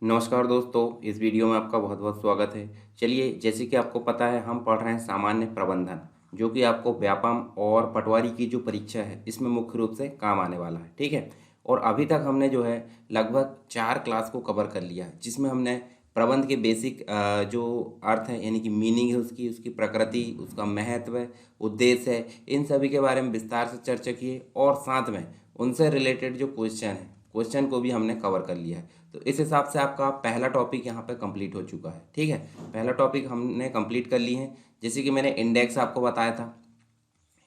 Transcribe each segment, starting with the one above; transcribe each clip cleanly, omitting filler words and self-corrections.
नमस्कार दोस्तों, इस वीडियो में आपका बहुत बहुत स्वागत है। चलिए, जैसे कि आपको पता है, हम पढ़ रहे हैं सामान्य प्रबंधन, जो कि आपको व्यापम और पटवारी की जो परीक्षा है इसमें मुख्य रूप से काम आने वाला है। ठीक है। और अभी तक हमने जो है लगभग 4 क्लास को कवर कर लिया है, जिसमें हमने प्रबंध के बेसिक जो अर्थ है यानी कि मीनिंग है उसकी उसकी प्रकृति, उसका महत्व, उद्देश्य है, इन सभी के बारे में विस्तार से चर्चा की है। और साथ में उनसे रिलेटेड जो क्वेश्चन है, क्वेश्चन को भी हमने कवर कर लिया है। तो इस हिसाब से आपका पहला टॉपिक यहाँ पे कंप्लीट हो चुका है। ठीक है, पहला टॉपिक हमने कंप्लीट कर ली है। जैसे कि मैंने इंडेक्स आपको बताया था,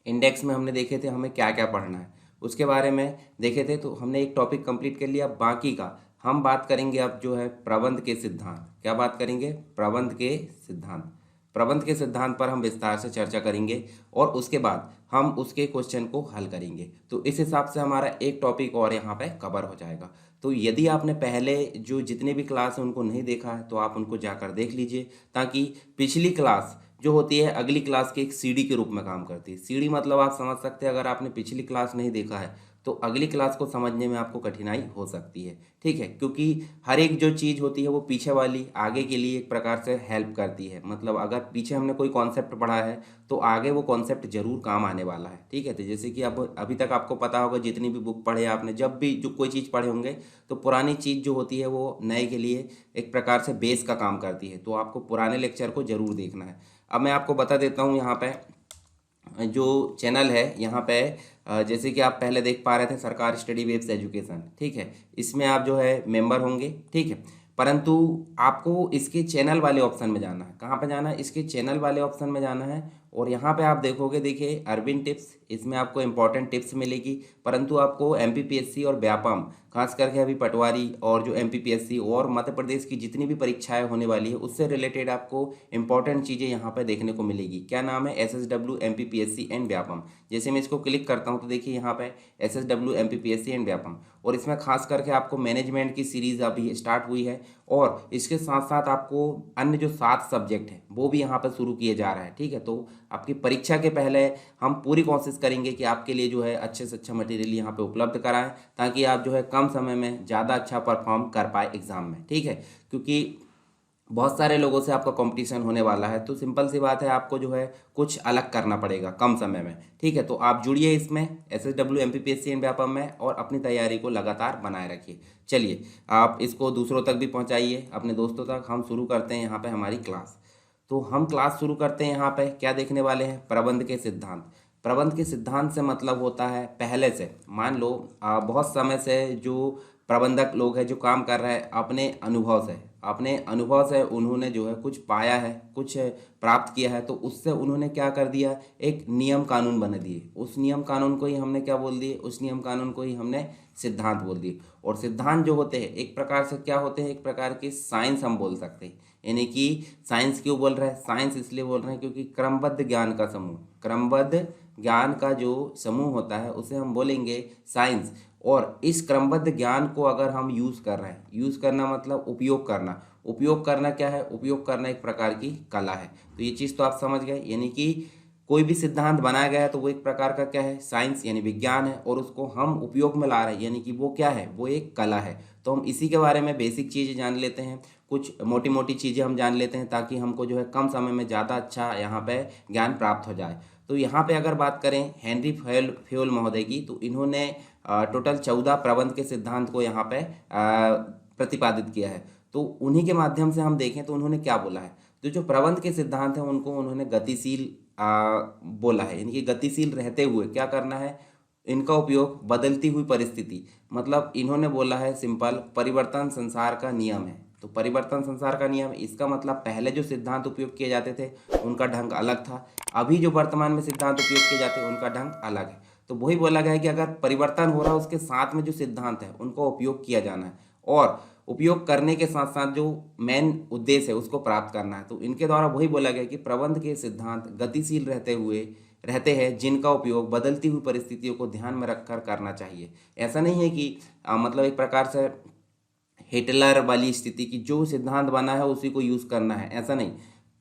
इंडेक्स में हमने देखे थे हमें क्या क्या पढ़ना है, उसके बारे में देखे थे। तो हमने एक टॉपिक कंप्लीट कर लिया। बाकी का हम बात करेंगे अब जो है प्रबंध के सिद्धांत। क्या बात करेंगे? प्रबंध के सिद्धांत। प्रबंध के सिद्धांत पर हम विस्तार से चर्चा करेंगे और उसके बाद हम उसके क्वेश्चन को हल करेंगे। तो इस हिसाब से हमारा एक टॉपिक और यहाँ पे कवर हो जाएगा। तो यदि आपने पहले जो जितने भी क्लास हैं उनको नहीं देखा है तो आप उनको जाकर देख लीजिए, ताकि पिछली क्लास जो होती है अगली क्लास के एक सीढ़ी के रूप में काम करती है। सीढ़ी मतलब आप समझ सकते हैं, अगर आपने पिछली क्लास नहीं देखा है तो अगली क्लास को समझने में आपको कठिनाई हो सकती है। ठीक है, क्योंकि हर एक जो चीज़ होती है वो पीछे वाली आगे के लिए एक प्रकार से हेल्प करती है। मतलब अगर पीछे हमने कोई कॉन्सेप्ट पढ़ा है तो आगे वो कॉन्सेप्ट जरूर काम आने वाला है। ठीक है, तो जैसे कि अब अभी तक आपको पता होगा, जितनी भी बुक पढ़े आपने, जब भी जो कोई चीज़ पढ़े होंगे तो पुरानी चीज़ जो होती है वो नए के लिए एक प्रकार से बेस का काम करती है। तो आपको पुराने लेक्चर को जरूर देखना है। अब मैं आपको बता देता हूँ यहाँ पे जो चैनल है यहाँ पे, जैसे कि आप पहले देख पा रहे थे सरकार स्टडी वेब्स एजुकेशन। ठीक है, इसमें आप जो है मेंबर होंगे। ठीक है, परंतु आपको इसके चैनल वाले ऑप्शन में जाना है। कहाँ पे जाना है? इसके चैनल वाले ऑप्शन में जाना है। और यहाँ पे आप देखोगे, देखिए अरविंद टिप्स, इसमें आपको इंपॉर्टेंट टिप्स मिलेगी। परंतु आपको एमपीपीएससी और व्यापम, खास करके अभी पटवारी और जो एमपीपीएससी और मध्य प्रदेश की जितनी भी परीक्षाएं होने वाली है उससे रिलेटेड आपको इंपॉर्टेंट चीज़ें यहाँ पे देखने को मिलेगी। क्या नाम है? एसएसडब्ल्यू एमपीपीएससी एंड व्यापम। जैसे मैं इसको क्लिक करता हूँ तो देखिए यहाँ पे एसएसडब्ल्यू एमपीपीएससी एंड व्यापम, और इसमें खास करके आपको मैनेजमेंट की सीरीज अभी स्टार्ट हुई है। और इसके साथ साथ आपको अन्य जो 7 सब्जेक्ट हैं वो भी यहाँ पर शुरू किए जा रहे हैं। ठीक है, तो आपकी परीक्षा के पहले हम पूरी कोशिश करेंगे कि आपके लिए जो है अच्छे से अच्छा मटेरियल यहाँ पे उपलब्ध कराएं, ताकि आप जो है कम समय में ज़्यादा अच्छा परफॉर्म कर पाए एग्ज़ाम में। ठीक है, क्योंकि बहुत सारे लोगों से आपका कंपटीशन होने वाला है, तो सिंपल सी बात है, आपको जो है कुछ अलग करना पड़ेगा कम समय में। ठीक है, तो आप जुड़िए इसमें एसएसडब्ल्यू एमपीपीएससी एंड व्यापम में, और अपनी तैयारी को लगातार बनाए रखिए। चलिए, आप इसको दूसरों तक भी पहुंचाइए, अपने दोस्तों तक। हम शुरू करते हैं यहाँ पे हमारी क्लास। तो हम क्लास शुरू करते हैं। यहाँ पे क्या देखने वाले हैं? प्रबंध के सिद्धांत। प्रबंध के सिद्धांत से मतलब होता है, पहले से मान लो बहुत समय से जो प्रबंधक लोग हैं जो काम कर रहे हैं, अपने अनुभव से उन्होंने जो है कुछ पाया है, कुछ प्राप्त किया है, तो उससे उन्होंने क्या कर दिया, एक नियम कानून बना दिए। उस नियम कानून को ही हमने क्या बोल दिए? उस नियम कानून को ही हमने सिद्धांत बोल दिए। और सिद्धांत जो होते हैं एक प्रकार से क्या होते हैं? एक प्रकार की साइंस हम बोल सकते हैं। यानी कि साइंस क्यों बोल रहे हैं? साइंस इसलिए बोल रहे हैं क्योंकि क्रमबद्ध ज्ञान का समूह, क्रमबद्ध ज्ञान का जो समूह होता है उसे हम बोलेंगे साइंस। और इस क्रमबद्ध ज्ञान को अगर हम यूज़ कर रहे हैं, यूज़ करना मतलब उपयोग करना। उपयोग करना क्या है? उपयोग करना एक प्रकार की कला है। तो ये चीज़ तो आप समझ गए। यानी कि कोई भी सिद्धांत बनाया गया है तो वो एक प्रकार का क्या है? साइंस यानी विज्ञान है, और उसको हम उपयोग में ला रहे हैं, यानी कि वो क्या है? वो एक कला है। तो हम इसी के बारे में बेसिक चीज़ें जान लेते हैं, कुछ मोटी मोटी चीज़ें हम जान लेते हैं, ताकि हमको जो है कम समय में ज़्यादा अच्छा यहाँ पे ज्ञान प्राप्त हो जाए। तो यहाँ पे अगर बात करें हेनरी फ्योल महोदय की, तो इन्होंने टोटल 14 प्रबंध के सिद्धांत को यहाँ पे प्रतिपादित किया है। तो उन्हीं के माध्यम से हम देखें तो उन्होंने क्या बोला है, तो जो प्रबंध के सिद्धांत हैं उनको उन्होंने गतिशील बोला है। यानी कि गतिशील रहते हुए क्या करना है? इनका उपयोग बदलती हुई परिस्थिति, मतलब इन्होंने बोला है सिंपल, परिवर्तन संसार का नियम है। तो परिवर्तन संसार का नियम, इसका मतलब पहले जो सिद्धांत उपयोग किए जाते थे उनका ढंग अलग था, अभी जो वर्तमान में सिद्धांत उपयोग किए जाते हैं उनका ढंग अलग है। तो वही बोला गया है कि अगर परिवर्तन हो रहा है उसके साथ में जो सिद्धांत है उनको उपयोग किया जाना है, और उपयोग करने के साथ साथ जो मेन उद्देश्य है उसको प्राप्त करना है। तो इनके द्वारा वही बोला गया कि प्रबंध के सिद्धांत गतिशील रहते हैं, जिनका उपयोग बदलती हुई परिस्थितियों को ध्यान में रखकर करना चाहिए। ऐसा नहीं है कि मतलब एक प्रकार से हिटलर वाली स्थिति की जो सिद्धांत बना है उसी को यूज करना है, ऐसा नहीं।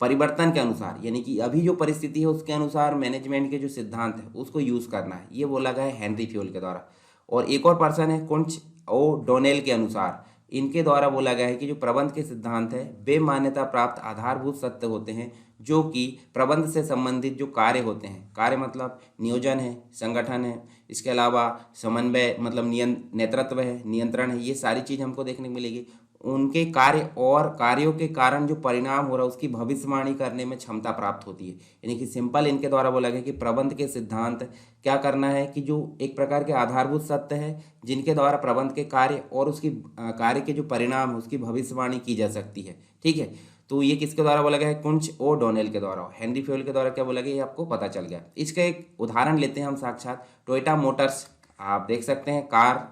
परिवर्तन के अनुसार, यानी कि अभी जो परिस्थिति है उसके अनुसार मैनेजमेंट के जो सिद्धांत है उसको यूज करना है, ये बोला गया है हेनरी फ्योल के द्वारा। और एक और पर्सन है कुंच ओ डोनेल के अनुसार, इनके द्वारा बोला गया है कि जो प्रबंध के सिद्धांत है वे मान्यता प्राप्त आधारभूत सत्य होते हैं जो कि प्रबंध से संबंधित जो कार्य होते हैं, कार्य मतलब नियोजन है, संगठन है, इसके अलावा समन्वय मतलब नेतृत्व है, नियंत्रण है, ये सारी चीज़ हमको देखने को मिलेगी। उनके कार्य और कार्यों के कारण जो परिणाम हो रहा है उसकी भविष्यवाणी करने में क्षमता प्राप्त होती है। यानी कि सिंपल इनके द्वारा बोला गया कि प्रबंध के सिद्धांत क्या करना है कि जो एक प्रकार के आधारभूत सत्य है जिनके द्वारा प्रबंध के कार्य और उसकी कार्य के जो परिणाम है उसकी भविष्यवाणी की जा सकती है। ठीक है, तो ये किसके द्वारा बोला गया है? कुंच और डोनेल के द्वारा। हेनरी फ्यूल के द्वारा क्या बोला गया ये आपको पता चल गया। इसका एक उदाहरण लेते हैं हम साक्षात। टोयोटा मोटर्स आप देख सकते हैं, कार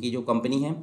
की जो कंपनी है,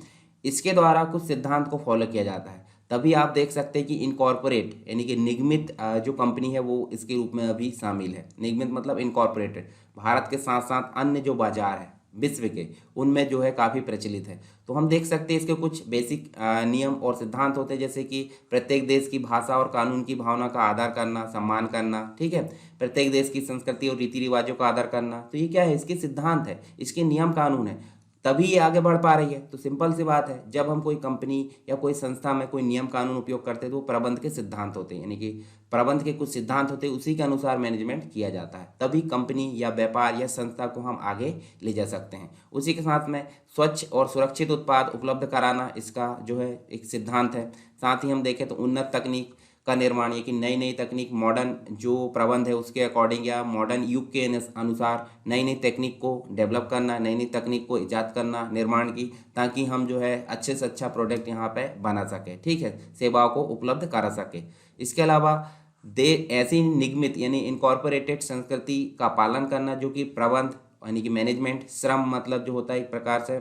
इसके द्वारा कुछ सिद्धांत को फॉलो किया जाता है। तभी आप देख सकते हैं कि इनकॉर्पोरेट यानी कि निगमित जो कंपनी है वो इसके रूप में अभी शामिल है। निगमित मतलब इनकॉर्पोरेटेड। भारत के साथ साथ अन्य जो बाजार है विश्व के उनमें जो है काफ़ी प्रचलित है। तो हम देख सकते हैं इसके कुछ बेसिक नियम और सिद्धांत होते हैं, जैसे कि प्रत्येक देश की भाषा और कानून की भावना का आदर करना, सम्मान करना। ठीक है, प्रत्येक देश की संस्कृति और रीति रिवाजों का आदर करना। तो ये क्या है? इसके सिद्धांत है, इसके नियम कानून है, तभी ये आगे बढ़ पा रही है। तो सिंपल सी बात है, जब हम कोई कंपनी या कोई संस्था में कोई नियम कानून उपयोग करते हैं तो वो प्रबंध के सिद्धांत होते हैं, यानी कि प्रबंध के कुछ सिद्धांत होते हैं, उसी के अनुसार मैनेजमेंट किया जाता है। तभी कंपनी या व्यापार या संस्था को हम आगे ले जा सकते हैं। उसी के साथ में स्वच्छ और सुरक्षित उत्पाद उपलब्ध कराना इसका जो है एक सिद्धांत है। साथ ही हम देखें तो उन्नत तकनीक का निर्माण, ये कि नई नई तकनीक, मॉडर्न जो प्रबंध है उसके अकॉर्डिंग या मॉडर्न युग के अनुसार नई नई तकनीक को डेवलप करना, नई नई तकनीक को ईजाद करना, निर्माण की, ताकि हम जो है अच्छे से अच्छा प्रोडक्ट यहाँ पे बना सके। ठीक है, सेवाओं को उपलब्ध करा सके। इसके अलावा ऐसी निगमित यानी इनकॉर्पोरेटेड संस्कृति का पालन करना जो कि प्रबंध यानी कि मैनेजमेंट, श्रम मतलब जो होता है एक प्रकार से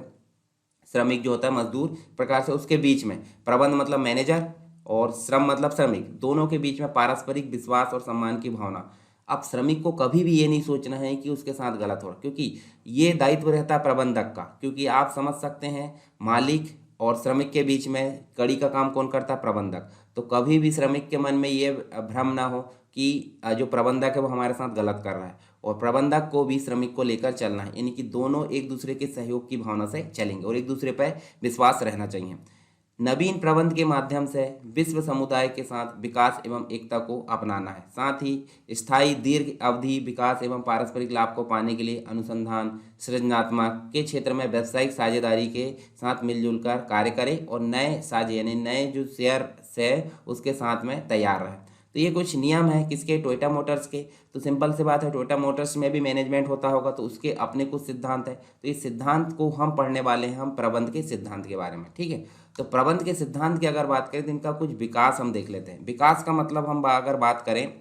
श्रमिक जो होता है मजदूर प्रकार से, उसके बीच में प्रबंध मतलब मैनेजर और श्रम मतलब श्रमिक, दोनों के बीच में पारस्परिक विश्वास और सम्मान की भावना। अब श्रमिक को कभी भी ये नहीं सोचना है कि उसके साथ गलत हो रहा, क्योंकि ये दायित्व रहता है प्रबंधक का। क्योंकि आप समझ सकते हैं मालिक और श्रमिक के बीच में कड़ी का काम कौन करता है? प्रबंधक। तो कभी भी श्रमिक के मन में ये भ्रम ना हो कि जो प्रबंधक है वो हमारे साथ गलत कर रहा है, और प्रबंधक को भी श्रमिक को लेकर चलना है, यानी कि दोनों एक दूसरे के सहयोग की भावना से चलेंगे और एक दूसरे पर विश्वास रहना चाहिए। नवीन प्रबंध के माध्यम से विश्व समुदाय के साथ विकास एवं एकता को अपनाना है। साथ ही स्थायी दीर्घ अवधि विकास एवं पारस्परिक लाभ को पाने के लिए अनुसंधान सृजनात्मक के क्षेत्र में व्यावसायिक साझेदारी के साथ मिलजुल कर कार्य करें और नए साझे यानी नए जो शेयर से उसके साथ में तैयार रहे। तो ये कुछ नियम है किसके? टोयोटा मोटर्स के। तो सिंपल सी बात है, टोयोटा मोटर्स में भी मैनेजमेंट होता होगा तो उसके अपने कुछ सिद्धांत है। तो इस सिद्धांत को हम पढ़ने वाले हैं हम प्रबंध के सिद्धांत के बारे में। ठीक है, तो प्रबंध के सिद्धांत की अगर बात करें तो इनका कुछ विकास हम देख लेते हैं। विकास का मतलब हम अगर बात करें,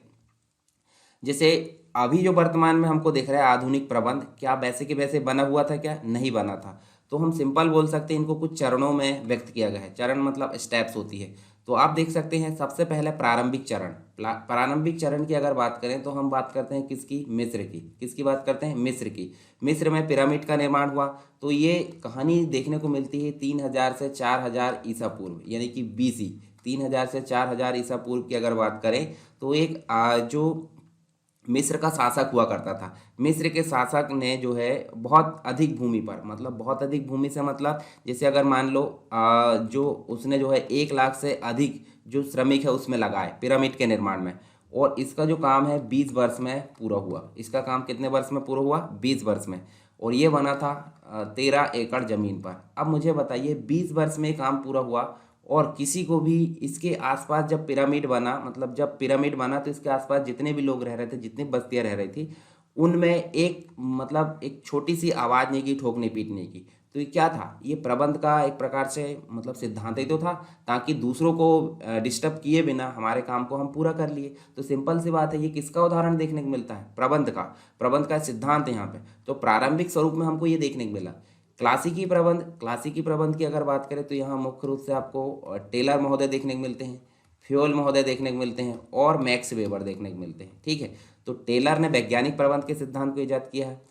जैसे अभी जो वर्तमान में हमको दिख रहा है आधुनिक प्रबंध, क्या वैसे के वैसे बना हुआ था? क्या नहीं बना था। तो हम सिंपल बोल सकते हैं इनको कुछ चरणों में व्यक्त किया गया है। चरण मतलब स्टेप्स होती है। तो आप देख सकते हैं सबसे पहले प्रारंभिक चरण। प्रारंभिक चरण की अगर बात करें तो हम बात करते हैं किसकी? मिस्र की। किसकी बात करते हैं? मिस्र की। मिस्र में पिरामिड का निर्माण हुआ। तो ये कहानी देखने को मिलती है 3000 से 4000 ईसा पूर्व, यानी कि BC। 3000 से 4000 ईसा पूर्व की अगर बात करें तो एक जो मिस्र का शासक हुआ करता था, मिस्र के शासक ने जो है बहुत अधिक भूमि पर, मतलब बहुत अधिक भूमि से मतलब जैसे अगर मान लो जो उसने जो है 1 लाख से अधिक जो श्रमिक है उसमें लगाए पिरामिड के निर्माण में, और इसका जो काम है 20 वर्ष में पूरा हुआ। इसका काम कितने वर्ष में पूरा हुआ? 20 वर्ष में। और ये बना था 13 एकड़ ज़मीन पर। अब मुझे बताइए 20 वर्ष में काम पूरा हुआ, और किसी को भी इसके आसपास जब पिरामिड बना, मतलब जब पिरामिड बना तो इसके आसपास जितने भी लोग रह रहे थे, जितनी बस्तियां रह रही थी, उनमें एक मतलब एक छोटी सी आवाज़ नहीं की, ठोकने पीटने की। तो ये क्या था? ये प्रबंध का एक प्रकार से मतलब सिद्धांत ही तो था, ताकि दूसरों को डिस्टर्ब किए बिना हमारे काम को हम पूरा कर लिए। तो सिंपल सी बात है, ये किसका उदाहरण देखने को मिलता है? प्रबंध का। प्रबंध का सिद्धांत यहाँ पे तो प्रारंभिक स्वरूप में हमको ये देखने को मिला। क्लासिकी प्रबंध, क्लासिकी प्रबंध की अगर बात करें तो यहाँ मुख्य रूप से आपको टेलर महोदय देखने को मिलते हैं, फ्योल महोदय देखने को मिलते हैं, और मैक्स वेबर देखने को मिलते हैं। ठीक है, तो टेलर ने वैज्ञानिक प्रबंध के सिद्धांत को ईजाद किया है।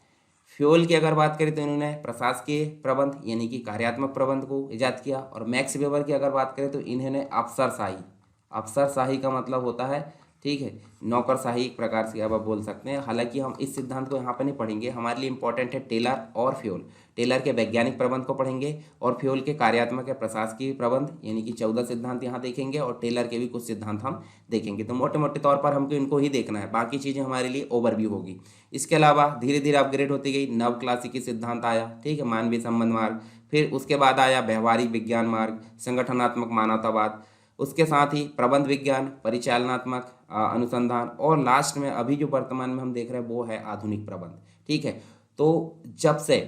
फ्योल की अगर बात करें तो इन्होंने प्रशासकीय प्रबंध यानी कि कार्यात्मक प्रबंध को ईजाद किया। और मैक्स वेबर की अगर बात करें तो इन्होंने अफसरशाही, अफसरशाही का मतलब होता है ठीक है, नौकरशाही एक प्रकार से अब आप बोल सकते हैं। हालांकि हम इस सिद्धांत को यहाँ पर नहीं पढ़ेंगे, हमारे लिए इंपॉर्टेंट है टेलर और फ्योल। टेलर के वैज्ञानिक प्रबंध को पढ़ेंगे और फ्योल के कार्यात्मक या प्रशासकीय प्रबंध, यानी कि 14 सिद्धांत यहाँ देखेंगे और टेलर के भी कुछ सिद्धांत हम देखेंगे। तो मोटे मोटे तौर पर हमको इनको ही देखना है, बाकी चीज़ें हमारे लिए ओवरव्यू होगी। इसके अलावा धीरे धीरे अपग्रेड होती गई, नव क्लासिकी सिद्धांत आया, ठीक है, मानवीय संबंध मार्ग। फिर उसके बाद आया व्यवहारिक विज्ञान मार्ग, संगठनात्मक मानवतावाद, उसके साथ ही प्रबंध विज्ञान, परिचालनात्मक अनुसंधान, और लास्ट में अभी जो वर्तमान में हम देख रहे हैं वो है आधुनिक प्रबंध। ठीक है, तो जब से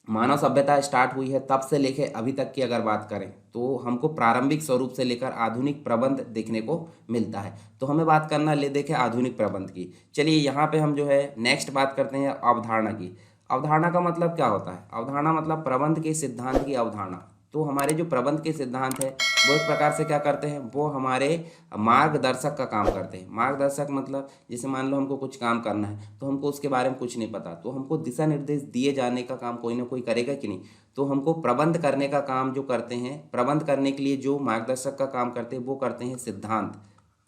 मानव सभ्यता स्टार्ट हुई है तब से लेकर अभी तक की अगर बात करें तो हमको प्रारंभिक स्वरूप से लेकर आधुनिक प्रबंध देखने को मिलता है। तो हमें बात करना ले देखें आधुनिक प्रबंध की। चलिए यहाँ पे हम जो है नेक्स्ट बात करते हैं अवधारणा की। अवधारणा का मतलब क्या होता है? अवधारणा मतलब प्रबंध के सिद्धांत की अवधारणा। तो हमारे जो प्रबंध के सिद्धांत है वो एक प्रकार से क्या करते हैं, वो हमारे मार्गदर्शक का काम करते हैं। मार्गदर्शक मतलब जैसे मान लो हमको कुछ काम करना है तो हमको उसके बारे में कुछ नहीं पता, तो हमको दिशा निर्देश दिए जाने का काम कोई ना कोई करेगा कि नहीं। तो हमको प्रबंध करने का काम जो करते हैं, प्रबंध करने के लिए जो मार्गदर्शक का काम करते हैं वो करते हैं सिद्धांत।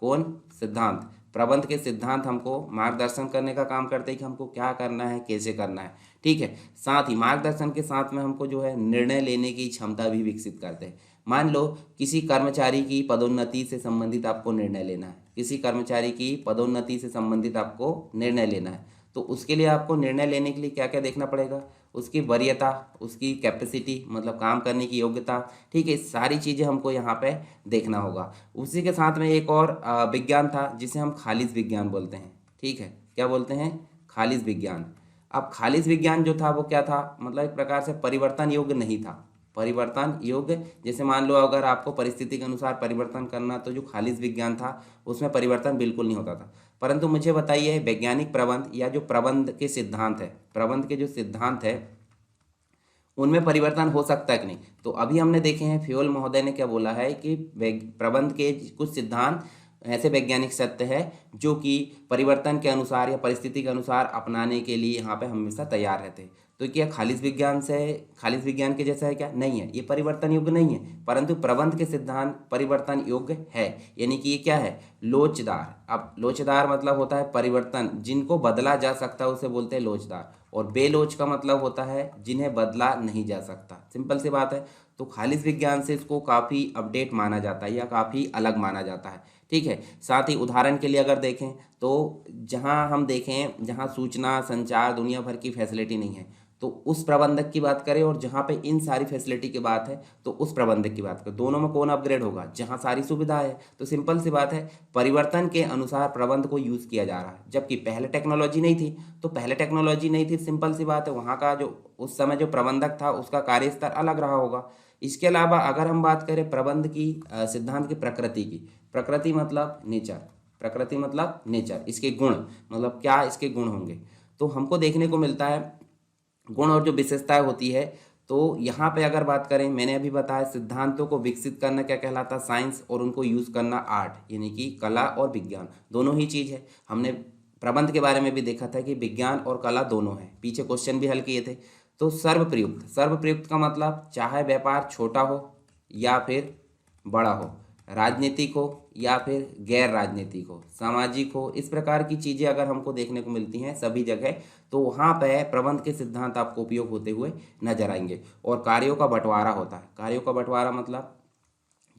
कौन? सिद्धांत। प्रबंध के सिद्धांत हमको मार्गदर्शन करने का काम करते हैं कि हमको क्या करना है, कैसे करना है। ठीक है, साथ ही मार्गदर्शन के साथ में हमको जो है निर्णय लेने की क्षमता भी विकसित करते हैं। मान लो किसी कर्मचारी की पदोन्नति से संबंधित आपको निर्णय लेना है, किसी कर्मचारी की पदोन्नति से संबंधित आपको निर्णय लेना है, तो उसके लिए आपको निर्णय लेने के लिए क्या क्या देखना पड़ेगा? उसकी वरीयता, उसकी कैपेसिटी मतलब काम करने की योग्यता। ठीक है, सारी चीज़ें हमको यहाँ पे देखना होगा। उसी के साथ में एक और विज्ञान था जिसे हम खालिज विज्ञान बोलते हैं। ठीक है, क्या बोलते हैं? खालिज विज्ञान। अब खालिज विज्ञान जो था वो क्या था, मतलब एक प्रकार से परिवर्तन योग्य नहीं था। परिवर्तन योग्य, जैसे मान लो अगर आपको परिस्थिति के अनुसार परिवर्तन करना, तो जो खालिज विज्ञान था उसमें परिवर्तन बिल्कुल नहीं होता था। परंतु मुझे बताइए वैज्ञानिक प्रबंध या जो प्रबंध के सिद्धांत है, प्रबंध के जो सिद्धांत है उनमें परिवर्तन हो सकता है कि नहीं। तो अभी हमने देखे हैं फ्योल महोदय ने क्या बोला है कि प्रबंध के कुछ सिद्धांत ऐसे वैज्ञानिक सत्य है जो कि परिवर्तन के अनुसार या परिस्थिति के अनुसार अपनाने के लिए यहाँ पे हमेशा तैयार रहते हैं। तो क्या खालिज विज्ञान से, खालिज विज्ञान के जैसा है क्या? नहीं है, ये परिवर्तन योग्य नहीं है। परंतु प्रबंध के सिद्धांत परिवर्तन योग्य है, यानी कि ये क्या है? लोचदार। अब लोचदार मतलब होता है परिवर्तन जिनको बदला जा सकता है उसे बोलते हैं लोचदार, और बेलोच का मतलब होता है जिन्हें बदला नहीं जा सकता। सिंपल सी बात है। तो खालिज विज्ञान से इसको काफ़ी अपडेट माना जाता है या काफ़ी अलग माना जाता है। ठीक है, साथ ही उदाहरण के लिए अगर देखें तो जहां हम देखें जहां सूचना संचार दुनिया भर की फैसिलिटी नहीं है तो उस प्रबंधक की बात करें, और जहां पे इन सारी फैसिलिटी की बात है तो उस प्रबंधक की बात करें। दोनों में कौन अपग्रेड होगा? जहां सारी सुविधा है। तो सिंपल सी बात है, परिवर्तन के अनुसार प्रबंध को यूज़ किया जा रहा है। जबकि पहले टेक्नोलॉजी नहीं थी, तो पहले टेक्नोलॉजी नहीं थी, सिंपल सी बात है, वहाँ का जो उस समय जो प्रबंधक था उसका कार्यस्तर अलग रहा होगा। इसके अलावा अगर हम बात करें प्रबंध की सिद्धांत की प्रकृति की, प्रकृति मतलब नेचर, प्रकृति मतलब नेचर, इसके गुण मतलब क्या इसके गुण होंगे, तो हमको देखने को मिलता है गुण और जो विशेषताएं होती है। तो यहाँ पे अगर बात करें, मैंने अभी बताया सिद्धांतों को विकसित करना क्या कहलाता है? साइंस, और उनको यूज़ करना आर्ट, यानी कि कला और विज्ञान दोनों ही चीज़ है। हमने प्रबंध के बारे में भी देखा था कि विज्ञान और कला दोनों है, पीछे क्वेश्चन भी हल किए थे। तो सर्वप्रयुक्त, सर्वप्रयुक्त का मतलब चाहे व्यापार छोटा हो या फिर बड़ा हो, राजनीतिक हो या फिर गैर राजनीतिक हो, सामाजिक हो, इस प्रकार की चीज़ें अगर हमको देखने को मिलती हैं सभी जगह, तो वहाँ पे प्रबंध के सिद्धांत आपको उपयोग होते हुए नजर आएंगे। और कार्यों का बंटवारा होता है। कार्यों का बंटवारा मतलब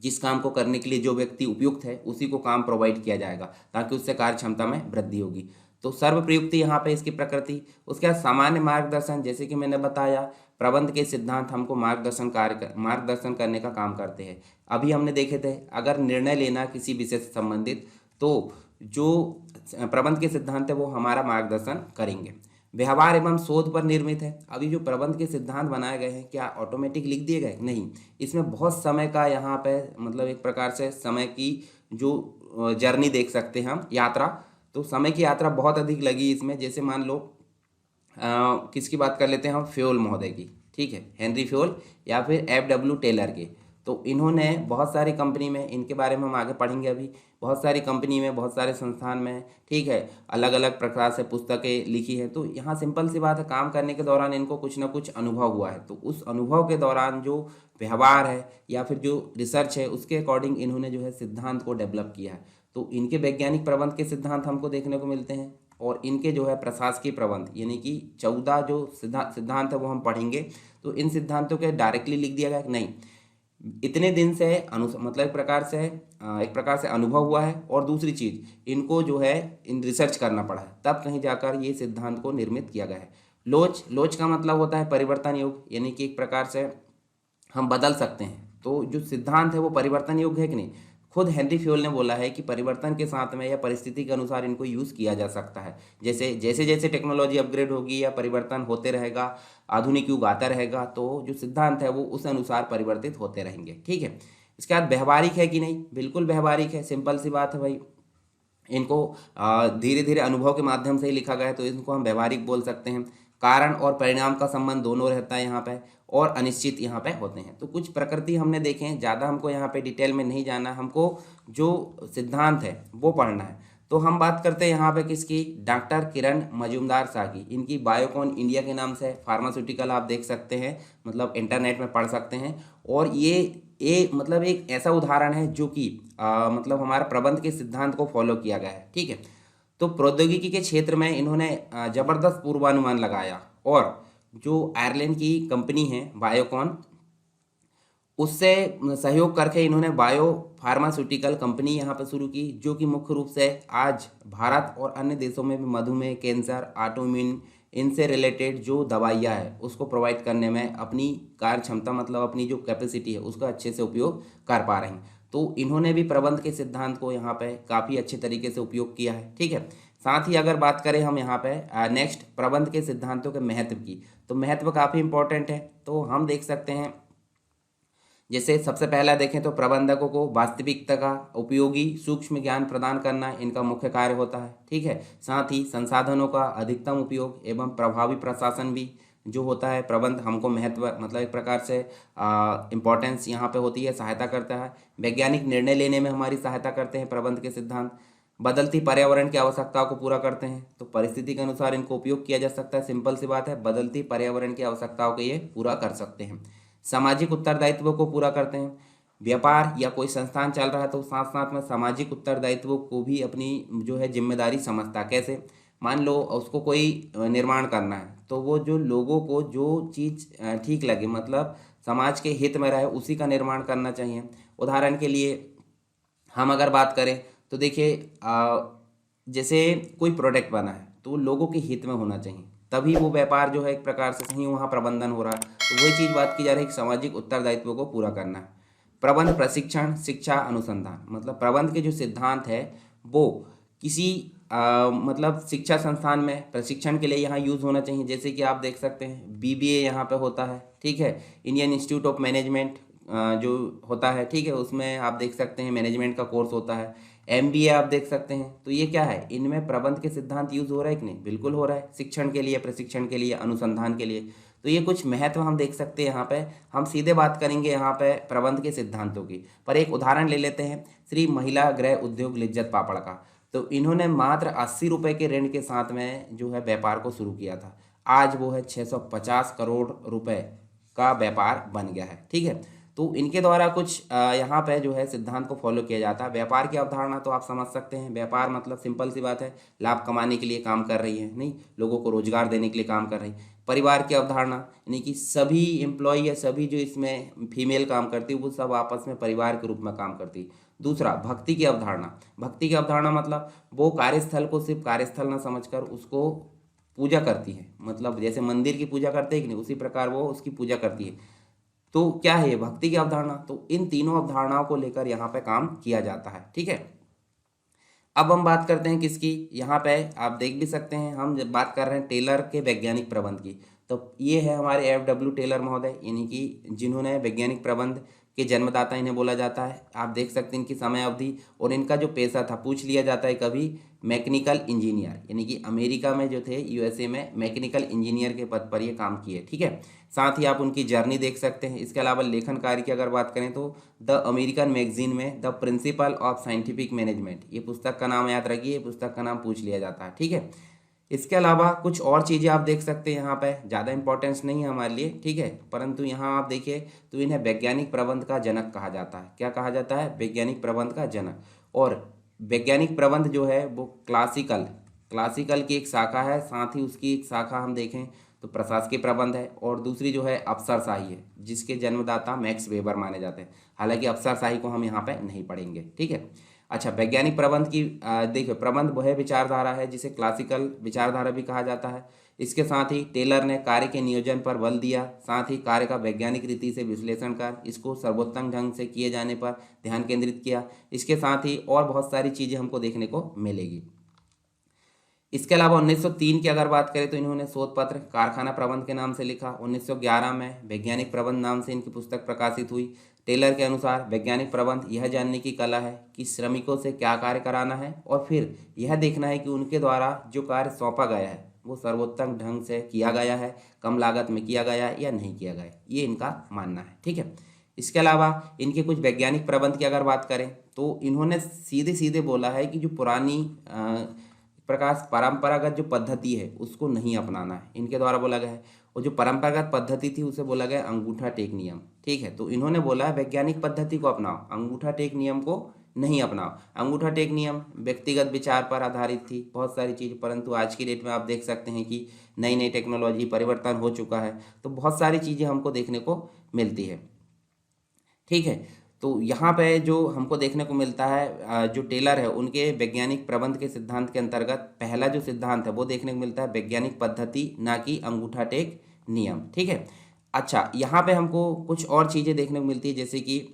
जिस काम को करने के लिए जो व्यक्ति उपयुक्त है उसी को काम प्रोवाइड किया जाएगा ताकि उससे कार्य क्षमता में वृद्धि होगी। तो सर्वप्रयुक्ति यहाँ पे इसकी प्रकृति। उसके बाद सामान्य मार्गदर्शन, जैसे कि मैंने बताया प्रबंध के सिद्धांत हमको मार्गदर्शन करने का काम करते हैं। अभी हमने देखे थे अगर निर्णय लेना किसी विषय से संबंधित, तो जो प्रबंध के सिद्धांत है वो हमारा मार्गदर्शन करेंगे। व्यवहार एवं शोध पर निर्मित है। अभी जो प्रबंध के सिद्धांत बनाए गए हैं क्या ऑटोमेटिक लिख दिए गए? नहीं, इसमें बहुत समय का यहाँ पे मतलब एक प्रकार से समय की जो जर्नी देख सकते हैं हम, यात्रा, तो समय की यात्रा बहुत अधिक लगी इसमें। जैसे मान लो किसकी बात कर लेते हैं हम, फ्योल महोदय की। ठीक है, हेनरी फ्योल या फिर F.W. टेलर के। तो इन्होंने बहुत सारी कंपनी में, इनके बारे में हम आगे पढ़ेंगे अभी, बहुत सारी कंपनी में, बहुत सारे संस्थान में, ठीक है, अलग अलग प्रकार से पुस्तकें लिखी है। तो यहाँ सिंपल सी बात है, काम करने के दौरान इनको कुछ ना कुछ अनुभव हुआ है, तो उस अनुभव के दौरान जो व्यवहार है या फिर जो रिसर्च है उसके अकॉर्डिंग इन्होंने जो है सिद्धांत को डेवलप किया है। तो इनके वैज्ञानिक प्रबंध के सिद्धांत हमको देखने को मिलते हैं, और इनके जो है प्रशासकीय प्रबंध यानी कि 14 जो सिद्धांत है वो हम पढ़ेंगे। तो इन सिद्धांतों के डायरेक्टली लिख दिया गया कि नहीं, इतने दिन से मतलब एक प्रकार से अनुभव हुआ है, और दूसरी चीज इनको जो है इन रिसर्च करना पड़ा है, तब कहीं जाकर ये सिद्धांत को निर्मित किया गया है। लोच लोच का मतलब होता है परिवर्तन योग्य, यानी कि एक प्रकार से हम बदल सकते हैं। तो जो सिद्धांत है वो परिवर्तन योग्य है कि नहीं, खुद हेनरी फ्योल ने बोला है कि परिवर्तन के साथ में या परिस्थिति के अनुसार इनको यूज़ किया जा सकता है। जैसे जैसे जैसे टेक्नोलॉजी अपग्रेड होगी या परिवर्तन होते रहेगा, आधुनिक युग आता रहेगा, तो जो सिद्धांत है वो उस अनुसार परिवर्तित होते रहेंगे। ठीक है, इसके बाद व्यवहारिक है कि नहीं, बिल्कुल व्यवहारिक है, सिंपल सी बात है भाई। इनको धीरे धीरे अनुभव के माध्यम से ही लिखा गया है, तो इनको हम व्यवहारिक बोल सकते हैं। कारण और परिणाम का संबंध दोनों रहता है यहाँ पे, और अनिश्चित यहाँ पे होते हैं। तो कुछ प्रकृति हमने देखे हैं, ज़्यादा हमको यहाँ पे डिटेल में नहीं जाना, हमको जो सिद्धांत है वो पढ़ना है। तो हम बात करते हैं यहाँ पे किसकी, डॉक्टर किरण मजूमदार शाह की। इनकी बायोकॉन इंडिया के नाम से फार्मास्यूटिकल आप देख सकते हैं, मतलब इंटरनेट में पढ़ सकते हैं। और ये मतलब एक ऐसा उदाहरण है जो कि मतलब हमारा प्रबंध के सिद्धांत को फॉलो किया गया है। ठीक है, तो प्रौद्योगिकी के क्षेत्र में इन्होंने जबरदस्त पूर्वानुमान लगाया, और जो आयरलैंड की कंपनी है बायोकॉन, उससे सहयोग करके इन्होंने बायो फार्मास्यूटिकल कंपनी यहाँ पर शुरू की, जो कि मुख्य रूप से आज भारत और अन्य देशों में भी मधुमेह, कैंसर, ऑटोइम्यून, इनसे रिलेटेड जो दवाइयाँ है उसको प्रोवाइड करने में अपनी कार्य क्षमता, मतलब अपनी जो कैपेसिटी है उसका अच्छे से उपयोग कर पा रहे हैं। तो इन्होंने भी प्रबंध के सिद्धांत को यहाँ पे काफ़ी अच्छे तरीके से उपयोग किया है। ठीक है, साथ ही अगर बात करें हम यहाँ पे नेक्स्ट प्रबंध के सिद्धांतों के महत्व की, तो महत्व काफ़ी इंपॉर्टेंट है। तो हम देख सकते हैं, जैसे सबसे पहला देखें तो प्रबंधकों को वास्तविकता का उपयोगी सूक्ष्म ज्ञान प्रदान करना इनका मुख्य कार्य होता है। ठीक है, साथ ही संसाधनों का अधिकतम उपयोग एवं प्रभावी प्रशासन भी जो होता है प्रबंध हमको महत्व, मतलब एक प्रकार से इम्पोर्टेंस यहाँ पे होती है, सहायता करता है। वैज्ञानिक निर्णय लेने में हमारी सहायता करते हैं प्रबंध के सिद्धांत। बदलती पर्यावरण की आवश्यकताओं को पूरा करते हैं, तो परिस्थिति के अनुसार इनको उपयोग किया जा सकता है। सिंपल सी बात है, बदलती पर्यावरण की आवश्यकताओं को ये पूरा कर सकते हैं। सामाजिक उत्तरदायित्व को पूरा करते हैं। व्यापार या कोई संस्थान चल रहा है तो साथ साथ में सामाजिक उत्तरदायित्व को भी अपनी जो है जिम्मेदारी समझता है। कैसे, मान लो उसको कोई निर्माण करना है, तो वो जो लोगों को जो चीज़ ठीक लगे, मतलब समाज के हित में रहे, उसी का निर्माण करना चाहिए। उदाहरण के लिए हम अगर बात करें तो देखिए, जैसे कोई प्रोडक्ट बना है तो लोगों के हित में होना चाहिए, तभी वो व्यापार जो है एक प्रकार से सही वहाँ प्रबंधन हो रहा है। तो वही चीज़ बात की जा रही है कि सामाजिक उत्तरदायित्व को पूरा करना है। प्रबंध, प्रशिक्षण, शिक्षा, अनुसंधान, मतलब प्रबंध के जो सिद्धांत है वो किसी मतलब शिक्षा संस्थान में प्रशिक्षण के लिए यहाँ यूज़ होना चाहिए। जैसे कि आप देख सकते हैं बीबीए यहाँ पे होता है। ठीक है, इंडियन इंस्टीट्यूट ऑफ मैनेजमेंट जो होता है, ठीक है, उसमें आप देख सकते हैं मैनेजमेंट का कोर्स होता है। एमबीए आप देख सकते हैं। तो ये क्या है, इनमें प्रबंध के सिद्धांत यूज हो रहा है कि नहीं, बिल्कुल हो रहा है, शिक्षण के लिए, प्रशिक्षण के लिए, अनुसंधान के लिए। तो ये कुछ महत्व हम देख सकते हैं यहाँ पे। हम सीधे बात करेंगे यहाँ पे प्रबंध के सिद्धांतों की, पर एक उदाहरण ले लेते हैं श्री महिला गृह उद्योग लिज्जत पापड़ का। तो इन्होंने मात्र 80 रुपए के ऋण के साथ में जो है व्यापार को शुरू किया था, आज वो है 650 करोड़ रुपए का व्यापार बन गया है। ठीक है, तो इनके द्वारा कुछ यहाँ पे जो है सिद्धांत को फॉलो किया जाता है। व्यापार की अवधारणा तो आप समझ सकते हैं, व्यापार मतलब सिंपल सी बात है, लाभ कमाने के लिए काम कर रही है, नहीं, लोगों को रोजगार देने के लिए काम कर रही है। परिवार की अवधारणा यानी कि सभी एम्प्लॉय या सभी जो इसमें फीमेल काम करती है वो सब आपस में परिवार के रूप में काम करती है। दूसरा, भक्ति की अवधारणा। भक्ति की अवधारणा मतलब वो कार्यस्थल को सिर्फ कार्यस्थल न समझकर उसको पूजा करती है, मतलब जैसे मंदिर की पूजा करते हैं कि नहीं, उसी प्रकार वो उसकी पूजा करती है। तो क्या है ये भक्ति की अवधारणा। तो इन तीनों अवधारणाओं को लेकर यहाँ पे काम किया जाता है। ठीक है, अब हम बात करते हैं किसकी, यहाँ पे आप देख भी सकते हैं, हम जब बात कर रहे हैं टेलर के वैज्ञानिक प्रबंध की, तो ये है हमारे एफ.डब्ल्यू. टेलर महोदय, यानी कि जिन्होंने वैज्ञानिक प्रबंध के जन्मदाता इन्हें बोला जाता है। आप देख सकते हैं इनकी समय अवधि और इनका जो पेशा था, पूछ लिया जाता है कभी, मैकेनिकल इंजीनियर, यानी कि अमेरिका में जो थे, यूएसए में मैकेनिकल इंजीनियर के पद पर ये काम किए। ठीक है, साथ ही आप उनकी जर्नी देख सकते हैं। इसके अलावा लेखन कार्य की अगर बात करें तो द अमेरिकन मैगजीन में the principle of scientific management, ये पुस्तक का नाम याद रखिए, पुस्तक का नाम पूछ लिया जाता है। ठीक है, इसके अलावा कुछ और चीज़ें आप देख सकते हैं यहाँ पे, ज़्यादा इंपॉर्टेंस नहीं है हमारे लिए। ठीक है, परंतु यहाँ आप देखिए तो इन्हें वैज्ञानिक प्रबंध का जनक कहा जाता है। क्या कहा जाता है, वैज्ञानिक प्रबंध का जनक। और वैज्ञानिक प्रबंध जो है वो क्लासिकल की एक शाखा है, साथ ही उसकी एक शाखा हम देखें तो प्रशासकीय प्रबंध है, और दूसरी जो है अफसरशाही है, जिसके जन्मदाता मैक्स वेबर माने जाते हैं। हालांकि अफसरशाही को हम यहाँ पे नहीं पढ़ेंगे, ठीक है। अच्छा, वैज्ञानिक प्रबंध की देखिए, प्रबंध वह विचारधारा है जिसे क्लासिकल विचारधारा भी कहा जाता है। इसके साथ ही टेलर ने कार्य के नियोजन पर बल दिया, साथ ही कार्य का वैज्ञानिक रीति से विश्लेषण कर इसको सर्वोत्तम ढंग से किए जाने पर ध्यान केंद्रित किया। इसके साथ ही और बहुत सारी चीज़ें हमको देखने को मिलेगी। इसके अलावा 1903 की अगर बात करें तो इन्होंने शोध पत्र कारखाना प्रबंध के नाम से लिखा। 1911 में वैज्ञानिक प्रबंध नाम से इनकी पुस्तक प्रकाशित हुई। टेलर के अनुसार वैज्ञानिक प्रबंध यह जानने की कला है कि श्रमिकों से क्या कार्य कराना है और फिर यह देखना है कि उनके द्वारा जो कार्य सौंपा गया है वो सर्वोत्तम ढंग से किया गया है, कम लागत में किया गया है या नहीं किया गया है, ये इनका मानना है, ठीक है। इसके अलावा इनके कुछ वैज्ञानिक प्रबंध की अगर बात करें तो इन्होंने सीधे सीधे बोला है कि जो पुरानी प्रकाश परंपरागत जो पद्धति है उसको नहीं अपनाना है, इनके द्वारा बोला गया है। और जो परंपरागत पद्धति थी उसे बोला गया अंगूठा टेक नियम, ठीक है। तो इन्होंने बोला है वैज्ञानिक पद्धति को अपनाओ, अंगूठा टेक नियम को नहीं अपनाओ। अंगूठा टेक नियम व्यक्तिगत विचार पर आधारित थी बहुत सारी चीज़, परंतु आज की डेट में आप देख सकते हैं कि नई नई टेक्नोलॉजी परिवर्तन हो चुका है, तो बहुत सारी चीज़ें हमको देखने को मिलती है, ठीक है। तो यहाँ पे जो हमको देखने को मिलता है जो टेलर है उनके वैज्ञानिक प्रबंध के सिद्धांत के अंतर्गत पहला जो सिद्धांत है वो देखने को मिलता है वैज्ञानिक पद्धति, ना कि अंगूठा टेक नियम, ठीक है। अच्छा, यहाँ पे हमको कुछ और चीज़ें देखने को मिलती है, जैसे कि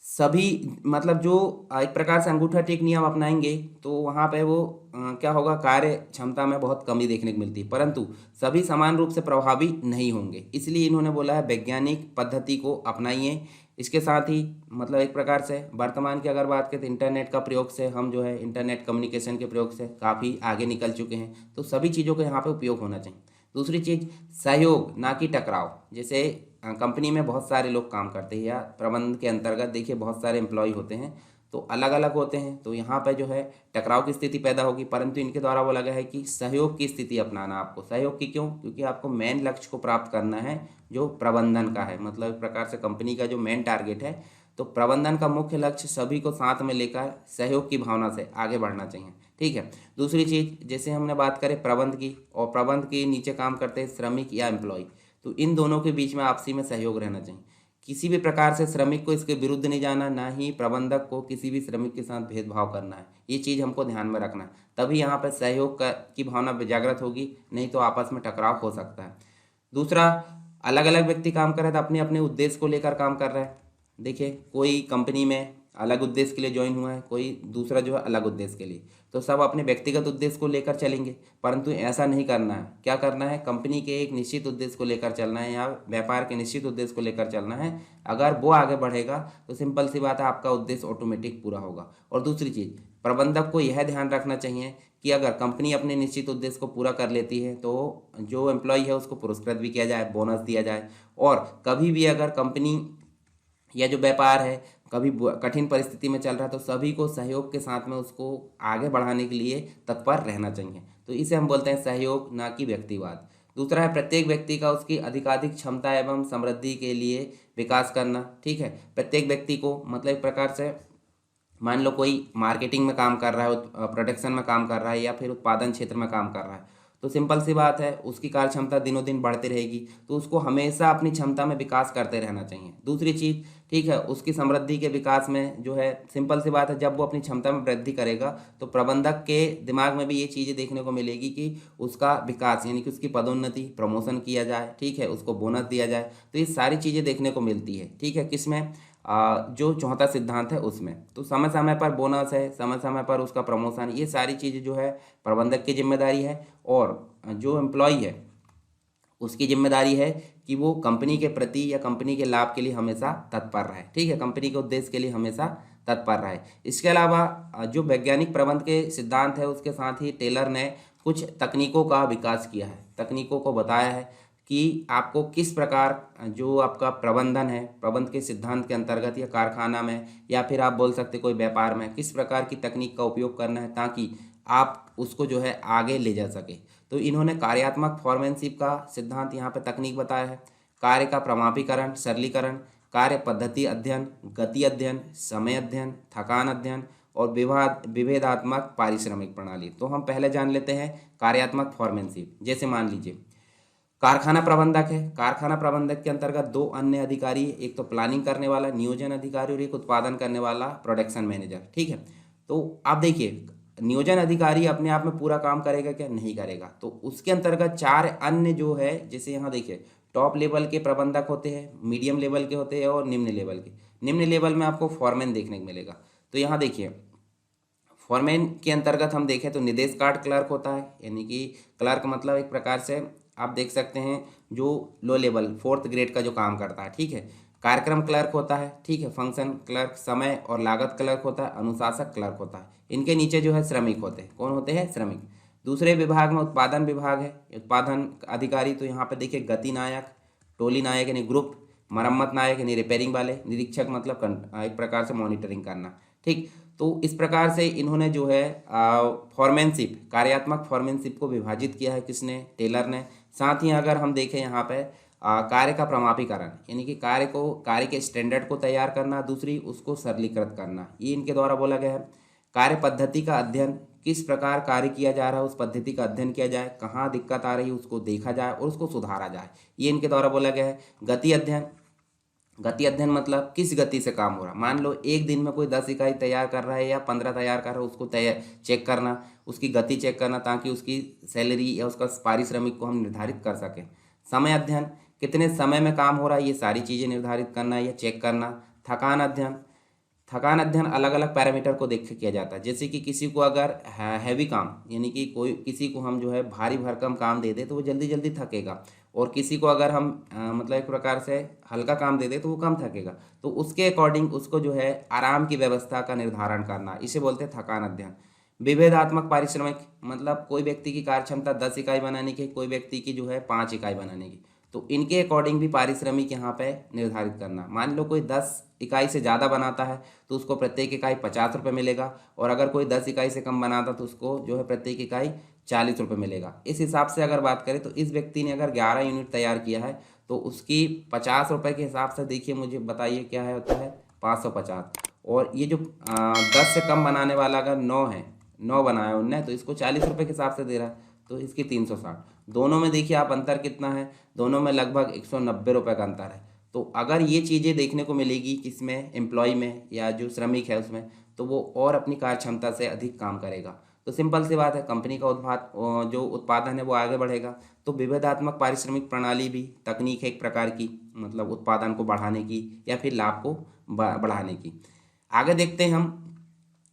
सभी मतलब जो एक प्रकार से अंगूठा टेक नियम अपनाएंगे तो वहाँ पे वो क्या होगा, कार्य क्षमता में बहुत कमी देखने को मिलती है, परंतु सभी समान रूप से प्रभावी नहीं होंगे। इसलिए इन्होंने बोला है वैज्ञानिक पद्धति को अपनाइए। इसके साथ ही मतलब एक प्रकार से वर्तमान की अगर बात करें तो इंटरनेट का प्रयोग से हम जो है इंटरनेट कम्युनिकेशन के प्रयोग से काफ़ी आगे निकल चुके हैं, तो सभी चीज़ों का यहाँ पे उपयोग होना चाहिए। दूसरी चीज़ सहयोग ना कि टकराव। जैसे कंपनी में बहुत सारे लोग काम करते हैं या प्रबंध के अंतर्गत देखिए बहुत सारे एम्प्लॉय होते हैं, तो अलग अलग होते हैं, तो यहाँ पे जो है टकराव की स्थिति पैदा होगी, परंतु इनके द्वारा बोला गया है कि सहयोग की स्थिति अपनाना आपको। सहयोग की क्यों? क्योंकि आपको मेन लक्ष्य को प्राप्त करना है जो प्रबंधन का है, मतलब एक प्रकार से कंपनी का जो मेन टारगेट है, तो प्रबंधन का मुख्य लक्ष्य सभी को साथ में लेकर सहयोग की भावना से आगे बढ़ना चाहिए, ठीक है। दूसरी चीज़, जैसे हमने बात करें प्रबंध की, और प्रबंध के नीचे काम करते हैं श्रमिक या एम्प्लॉय, तो इन दोनों के बीच में आपसी में सहयोग रहना चाहिए। किसी भी प्रकार से श्रमिक को इसके विरुद्ध नहीं जाना, ना ही प्रबंधक को किसी भी श्रमिक के साथ भेदभाव करना है, ये चीज़ हमको ध्यान में रखना है, तभी यहाँ पर सहयोग की भावना जागृत होगी, नहीं तो आपस में टकराव हो सकता है। दूसरा, अलग अलग व्यक्ति काम कर रहे हैं तो अपने अपने उद्देश्य को लेकर काम कर रहे हैं। देखिए, कोई कंपनी में अलग उद्देश्य के लिए ज्वाइन हुआ है, कोई दूसरा जो है अलग उद्देश्य के लिए, तो सब अपने व्यक्तिगत उद्देश्य को लेकर चलेंगे, परंतु ऐसा नहीं करना है। क्या करना है? कंपनी के एक निश्चित उद्देश्य को लेकर चलना है या व्यापार के निश्चित उद्देश्य को लेकर चलना है। अगर वो आगे बढ़ेगा तो सिंपल सी बात है, आपका उद्देश्य ऑटोमेटिक पूरा होगा। और दूसरी चीज़, प्रबंधक को यह ध्यान रखना चाहिए कि अगर कंपनी अपने निश्चित उद्देश्य को पूरा कर लेती है तो जो एम्प्लॉय है उसको पुरस्कृत भी किया जाए, बोनस दिया जाए। और कभी भी अगर कंपनी या जो व्यापार है कभी कठिन परिस्थिति में चल रहा है तो सभी को सहयोग के साथ में उसको आगे बढ़ाने के लिए तत्पर रहना चाहिए। तो इसे हम बोलते हैं सहयोग, ना कि व्यक्तिवाद। दूसरा है प्रत्येक व्यक्ति का उसकी अधिकाधिक क्षमता एवं समृद्धि के लिए विकास करना, ठीक है। प्रत्येक व्यक्ति को मतलब एक प्रकार से मान लो कोई मार्केटिंग में काम कर रहा है, प्रोडक्शन में काम कर रहा है या फिर उत्पादन क्षेत्र में काम कर रहा है, तो सिंपल सी बात है उसकी कार्य क्षमता दिनों दिन बढ़ती रहेगी, तो उसको हमेशा अपनी क्षमता में विकास करते रहना चाहिए। दूसरी चीज़, ठीक है, उसकी समृद्धि के विकास में जो है सिंपल सी बात है, जब वो अपनी क्षमता में वृद्धि करेगा तो प्रबंधक के दिमाग में भी ये चीज़ें देखने को मिलेगी कि उसका विकास यानी कि उसकी पदोन्नति, प्रमोशन किया जाए, ठीक है, उसको बोनस दिया जाए। तो ये सारी चीज़ें देखने को मिलती है, ठीक है, किसमें? जो चौथा सिद्धांत है उसमें। तो समय समय पर बोनस है, समय समय पर उसका प्रमोशन, ये सारी चीज़ें जो है प्रबंधक की जिम्मेदारी है। और जो एम्प्लॉय है उसकी जिम्मेदारी है कि वो कंपनी के प्रति या कंपनी के लाभ के लिए हमेशा तत्पर रहे, ठीक है, कंपनी के उद्देश्य के लिए हमेशा तत्पर रहे। इसके अलावा जो वैज्ञानिक प्रबंध के सिद्धांत है उसके साथ ही टेलर ने कुछ तकनीकों का विकास किया है, तकनीकों को बताया है कि आपको किस प्रकार जो आपका प्रबंधन है, प्रबंध के सिद्धांत के अंतर्गत या कारखाना में या फिर आप बोल सकते कोई व्यापार में किस प्रकार की तकनीक का उपयोग करना है ताकि आप उसको जो है आगे ले जा सके। तो इन्होंने कार्यात्मक फॉर्मेनशिप का सिद्धांत यहाँ पे तकनीक बताया है, कार्य का प्रमापीकरण, सरलीकरण, कार्य पद्धति अध्ययन, गति अध्ययन, समय अध्ययन, थकान अध्ययन और विभेदात्मक पारिश्रमिक प्रणाली। तो हम पहले जान लेते हैं कार्यात्मक फॉर्मेनशिप। जैसे मान लीजिए कारखाना प्रबंधक है, कारखाना प्रबंधक के अंतर्गत दो अन्य अधिकारी, एक तो प्लानिंग करने वाला नियोजन अधिकारी और एक उत्पादन करने वाला प्रोडक्शन मैनेजर। ठीक है, तो आप देखिए नियोजन अधिकारी अपने आप में पूरा काम करेगा क्या? नहीं करेगा। तो उसके अंतर्गत चार अन्य जो है, जैसे यहाँ देखिए टॉप लेवल के प्रबंधक होते हैं, मीडियम लेवल के होते हैं और निम्न लेवल के। निम्न लेवल में आपको फॉरमैन देखने को मिलेगा। तो यहाँ देखिए फॉरमैन के अंतर्गत हम देखें तो निदेश कार्ड क्लर्क होता है, यानी कि क्लर्क मतलब एक प्रकार से आप देख सकते हैं जो लो लेवल 4th ग्रेड का जो काम करता है। ठीक है, कार्यक्रम क्लर्क होता है। ठीक है, फंक्शन क्लर्क, समय और लागत क्लर्क होता है, अनुशासक क्लर्क होता है। इनके नीचे जो है श्रमिक होते हैं। कौन होते हैं? श्रमिक। दूसरे विभाग में उत्पादन विभाग है, उत्पादन अधिकारी। तो यहाँ पे देखिए गति नायक, टोली नायक यानी ग्रुप, मरम्मत नायक यानी रिपेयरिंग वाले, निरीक्षक मतलब एक प्रकार से मॉनिटरिंग करना। ठीक, तो इस प्रकार से इन्होंने जो है फॉर्मेनशिप, कार्यात्मक फॉर्मेनशिप को विभाजित किया है। किसने? टेलर ने। साथ ही अगर हम देखें यहाँ पे कार्य का प्रमापीकरण, यानी कि कार्य के स्टैंडर्ड को तैयार करना, दूसरी उसको सरलीकृत करना, ये इनके द्वारा बोला गया है। कार्य पद्धति का अध्ययन, किस प्रकार कार्य किया जा रहा है उस पद्धति का अध्ययन किया जाए, कहाँ दिक्कत आ रही है उसको देखा जाए और उसको सुधारा जाए, ये इनके द्वारा बोला गया है। गति अध्ययन, गति अध्ययन मतलब किस गति से काम हो रहा है। मान लो एक दिन में कोई 10 इकाई तैयार कर रहा है या 15 तैयार कर रहा है, उसको चेक करना, उसकी गति चेक करना, ताकि उसकी सैलरी या उसका पारिश्रमिक को हम निर्धारित कर सकें। समय अध्ययन, कितने समय में काम हो रहा है, ये सारी चीज़ें निर्धारित करना या चेक करना। थकान अध्ययन, थकान अध्ययन अलग अलग पैरामीटर को देख के किया जाता है। जैसे कि किसी को अगर हैवी काम, यानी कि किसी को हम जो है भारी भरकम काम दे दे तो वो जल्दी जल्दी थकेगा, और किसी को अगर हम मतलब एक प्रकार से हल्का काम दे दे तो वो कम थकेगा। तो उसके अकॉर्डिंग उसको जो है आराम की व्यवस्था का निर्धारण करना, इसे बोलते हैं थकान अध्ययन। विभेदात्मक पारिश्रमिक मतलब कोई व्यक्ति की कार्य क्षमता 10 इकाई बनाने की, कोई व्यक्ति की जो है 5 इकाई बनाने की, तो इनके अकॉर्डिंग भी पारिश्रमिक यहाँ पे निर्धारित करना। मान लो कोई 10 इकाई से ज़्यादा बनाता है तो उसको प्रत्येक इकाई 50 रुपये मिलेगा, और अगर कोई 10 इकाई से कम बनाता तो उसको जो है प्रत्येक इकाई 40 रुपये मिलेगा। इस हिसाब से अगर बात करें तो इस व्यक्ति ने अगर 11 यूनिट तैयार किया है तो उसकी 50 रुपये के हिसाब से देखिए, मुझे बताइए क्या है, होता है 550। और ये जो 10 से कम बनाने वाला अगर 9 है, 9 बनाया उनने, तो इसको 40 रुपये के हिसाब से दे रहा है, तो इसकी 360। दोनों में देखिए आप अंतर कितना है, दोनों में लगभग 190 रुपये का अंतर है। तो अगर ये चीज़ें देखने को मिलेगी किसमें, एम्प्लॉय में या जो श्रमिक है उसमें, तो वो और अपनी कार्य क्षमता से अधिक काम करेगा। तो सिंपल सी बात है, कंपनी का जो उत्पादन है वो आगे बढ़ेगा। तो विभेदात्मक पारिश्रमिक प्रणाली भी तकनीक है एक प्रकार की, मतलब उत्पादन को बढ़ाने की या फिर लाभ को बढ़ाने की। आगे देखते हैं हम।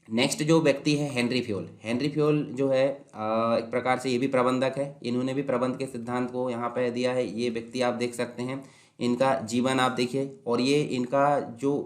नेक्स्ट जो व्यक्ति है हेनरी फ्योल। हेनरी फ्योल जो है एक प्रकार से ये भी प्रबंधक है। इन्होंने भी प्रबंध के सिद्धांत को यहाँ पे दिया है। ये व्यक्ति आप देख सकते हैं, इनका जीवन आप देखिए, और ये इनका जो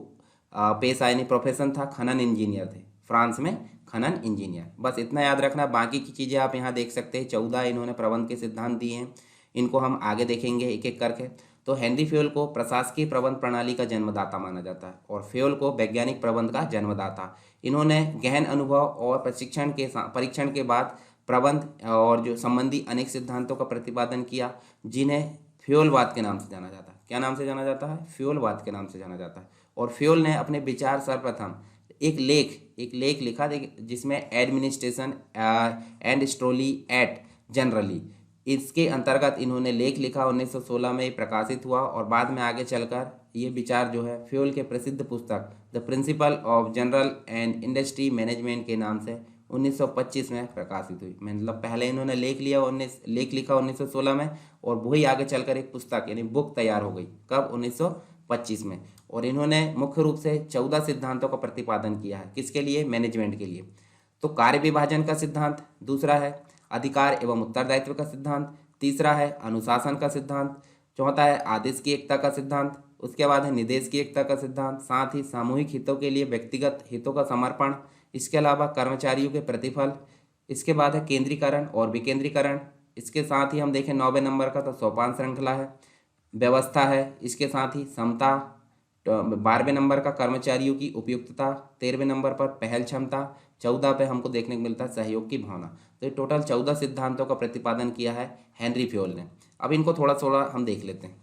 पेशा यानी प्रोफेशन था, खनन इंजीनियर थे, फ्रांस में खनन इंजीनियर। बस इतना याद रखना, बाकी की चीज़ें आप यहाँ देख सकते हैं। 14 इन्होंने प्रबंध के सिद्धांत दिए हैं, इनको हम आगे देखेंगे एक एक करके। तो हेनरी फ्योल को प्रशासकीय प्रबंध प्रणाली का जन्मदाता माना जाता है, और फ्योल को वैज्ञानिक प्रबंध का जन्मदाता। इन्होंने गहन अनुभव और परीक्षण के बाद प्रबंध और जो संबंधी अनेक सिद्धांतों का प्रतिपादन किया, जिन्हें फ्योलवाद के नाम से जाना जाता है। क्या नाम से जाना जाता है? फ्योलवाद के नाम से जाना जाता है। और फ्योल ने अपने विचार सर्वप्रथम एक लेख लिखा जिसमें एडमिनिस्ट्रेशन एंड स्ट्रोली एट जनरली, इसके अंतर्गत इन्होंने लेख लिखा, 1916 में प्रकाशित हुआ, और बाद में आगे चलकर ये विचार जो है फ्योल के प्रसिद्ध पुस्तक the principle of general and industry management के नाम से 1925 में प्रकाशित हुई। मतलब पहले इन्होंने लेख लिखा 1916 में, और वही आगे चलकर एक पुस्तक यानी बुक तैयार हो गई। कब? 1925 में। और इन्होंने मुख्य रूप से 14 सिद्धांतों का प्रतिपादन किया है। किसके लिए? मैनेजमेंट के लिए। तो कार्य विभाजन का सिद्धांत दूसरा है, अधिकार एवं उत्तरदायित्व का सिद्धांत तीसरा है, अनुशासन का सिद्धांत चौथा है, आदेश की एकता का सिद्धांत, उसके बाद है निदेश की एकता का सिद्धांत, साथ ही सामूहिक हितों के लिए व्यक्तिगत हितों का समर्पण, इसके अलावा कर्मचारियों के प्रतिफल, इसके बाद है केंद्रीकरण और विकेंद्रीकरण, इसके साथ ही हम देखें 9वें नंबर का तो सोपान श्रृंखला है, व्यवस्था है, इसके साथ ही समता, 12वें नंबर का कर्मचारियों की उपयुक्तता, 13वें नंबर पर पहल क्षमता, 14 पे हमको देखने को मिलता है सहयोग की भावना। तो ये टोटल 14 सिद्धांतों का प्रतिपादन किया है हेनरी फ्योल ने। अब इनको थोड़ा थोड़ा हम देख लेते हैं।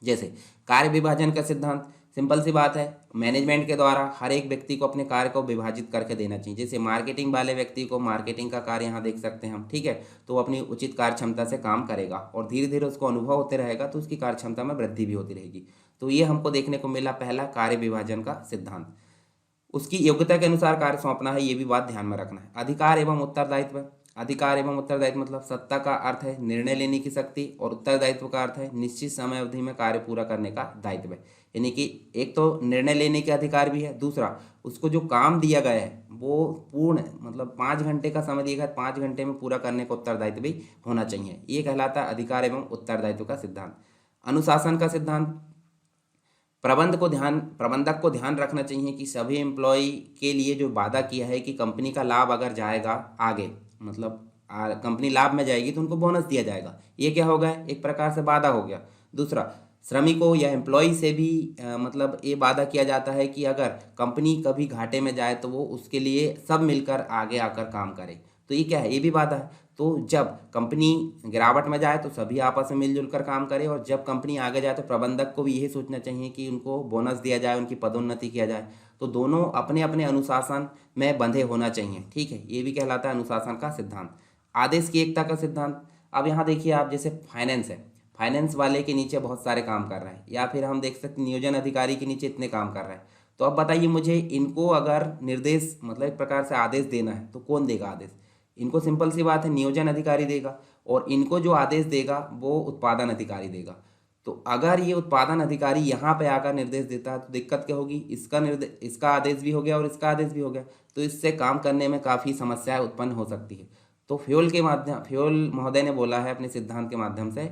जैसे कार्य विभाजन का सिद्धांत, सिंपल सी बात है, मैनेजमेंट के द्वारा हर एक व्यक्ति को अपने कार्य को विभाजित करके देना चाहिए। जैसे मार्केटिंग वाले व्यक्ति को मार्केटिंग का कार्य यहाँ देख सकते हैं हम, ठीक है। तो वो अपनी उचित कार्य क्षमता से काम करेगा और धीरे धीरे उसको अनुभव होते रहेगा तो उसकी कार्य क्षमता में वृद्धि भी होती रहेगी। तो ये हमको देखने को मिला पहला कार्य विभाजन का सिद्धांत। उसकी योग्यता के अनुसार कार्य सौंपना है, ये भी बात ध्यान में रखना है। अधिकार एवं उत्तरदायित्व। अधिकार एवं उत्तरदायित्व मतलब सत्ता का अर्थ है निर्णय लेने की शक्ति और उत्तरदायित्व का अर्थ है निश्चित समय अवधि में कार्य पूरा करने का दायित्व है। यानी कि एक तो निर्णय लेने के अधिकार भी है, दूसरा उसको जो काम दिया गया है वो पूर्ण मतलब 5 घंटे का समय दिया गया, 5 घंटे में पूरा करने का उत्तरदायित्व भी होना चाहिए। ये कहलाता है अधिकार एवं उत्तरदायित्व का सिद्धांत। अनुशासन का सिद्धांत। प्रबंधक को ध्यान रखना चाहिए कि सभी एम्प्लॉय के लिए जो वादा किया है कि कंपनी का लाभ अगर जाएगा आगे, मतलब कंपनी लाभ में जाएगी तो उनको बोनस दिया जाएगा। ये क्या हो गया, एक प्रकार से वादा हो गया। दूसरा, श्रमिकों या एम्प्लॉय से भी मतलब ये वादा किया जाता है कि अगर कंपनी कभी घाटे में जाए तो वो उसके लिए सब मिलकर आगे आकर काम करे। तो ये क्या है, ये भी वादा है। तो जब कंपनी गिरावट में जाए तो सभी आपस में मिलजुल कर काम करें, और जब कंपनी आगे जाए तो प्रबंधक को भी यही सोचना चाहिए कि उनको बोनस दिया जाए, उनकी पदोन्नति किया जाए। तो दोनों अपने अपने अनुशासन में बंधे होना चाहिए, ठीक है। ये भी कहलाता है अनुशासन का सिद्धांत। आदेश की एकता का सिद्धांत। अब यहाँ देखिए आप, जैसे फाइनेंस है, फाइनेंस वाले के नीचे बहुत सारे काम कर रहे हैं, या फिर हम देख सकते नियोजन अधिकारी के नीचे इतने काम कर रहे हैं। तो अब बताइए मुझे, इनको अगर निर्देश मतलब एक प्रकार से आदेश देना है तो कौन देगा आदेश? इनको सिंपल सी बात है नियोजन अधिकारी देगा, और इनको जो आदेश देगा वो उत्पादन अधिकारी देगा। तो अगर ये उत्पादन अधिकारी यहाँ पे आकर निर्देश देता है तो दिक्कत क्या होगी, इसका आदेश भी हो गया और इसका आदेश भी हो गया, तो इससे काम करने में काफ़ी समस्याएं उत्पन्न हो सकती है। तो फ्योल महोदय ने बोला है अपने सिद्धांत के माध्यम से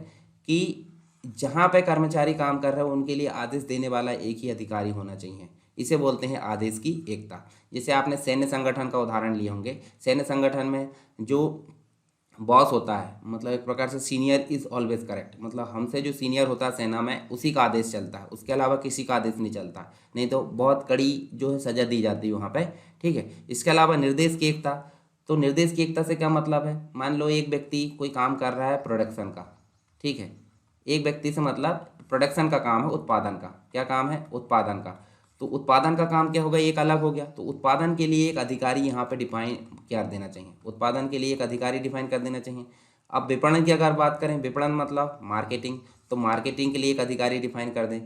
कि जहाँ पे कर्मचारी काम कर रहे हो उनके लिए आदेश देने वाला एक ही अधिकारी होना चाहिए। इसे बोलते हैं आदेश की एकता। जैसे आपने सैन्य संगठन का उदाहरण लिए होंगे, सैन्य संगठन में जो बॉस होता है, मतलब एक प्रकार से सीनियर इज ऑलवेज करेक्ट, मतलब हमसे जो सीनियर होता है सेना में उसी का आदेश चलता है, उसके अलावा किसी का आदेश नहीं चलता, नहीं तो बहुत कड़ी जो है सजा दी जाती है वहाँ पे, ठीक है। इसके अलावा निर्देश की एकता। तो निर्देश की एकता से क्या मतलब है, मान लो एक व्यक्ति कोई काम कर रहा है प्रोडक्शन का, ठीक है। एक व्यक्ति से मतलब प्रोडक्शन का काम है, उत्पादन का क्या काम है, उत्पादन का। तो उत्पादन का काम क्या होगा, एक अलग हो गया। तो उत्पादन के लिए एक अधिकारी यहाँ पे डिफाइन कर देना चाहिए, उत्पादन के लिए एक अधिकारी डिफाइन कर देना चाहिए। अब विपणन की अगर बात करें, विपणन मतलब मार्केटिंग, तो मार्केटिंग के लिए एक अधिकारी डिफाइन कर दें।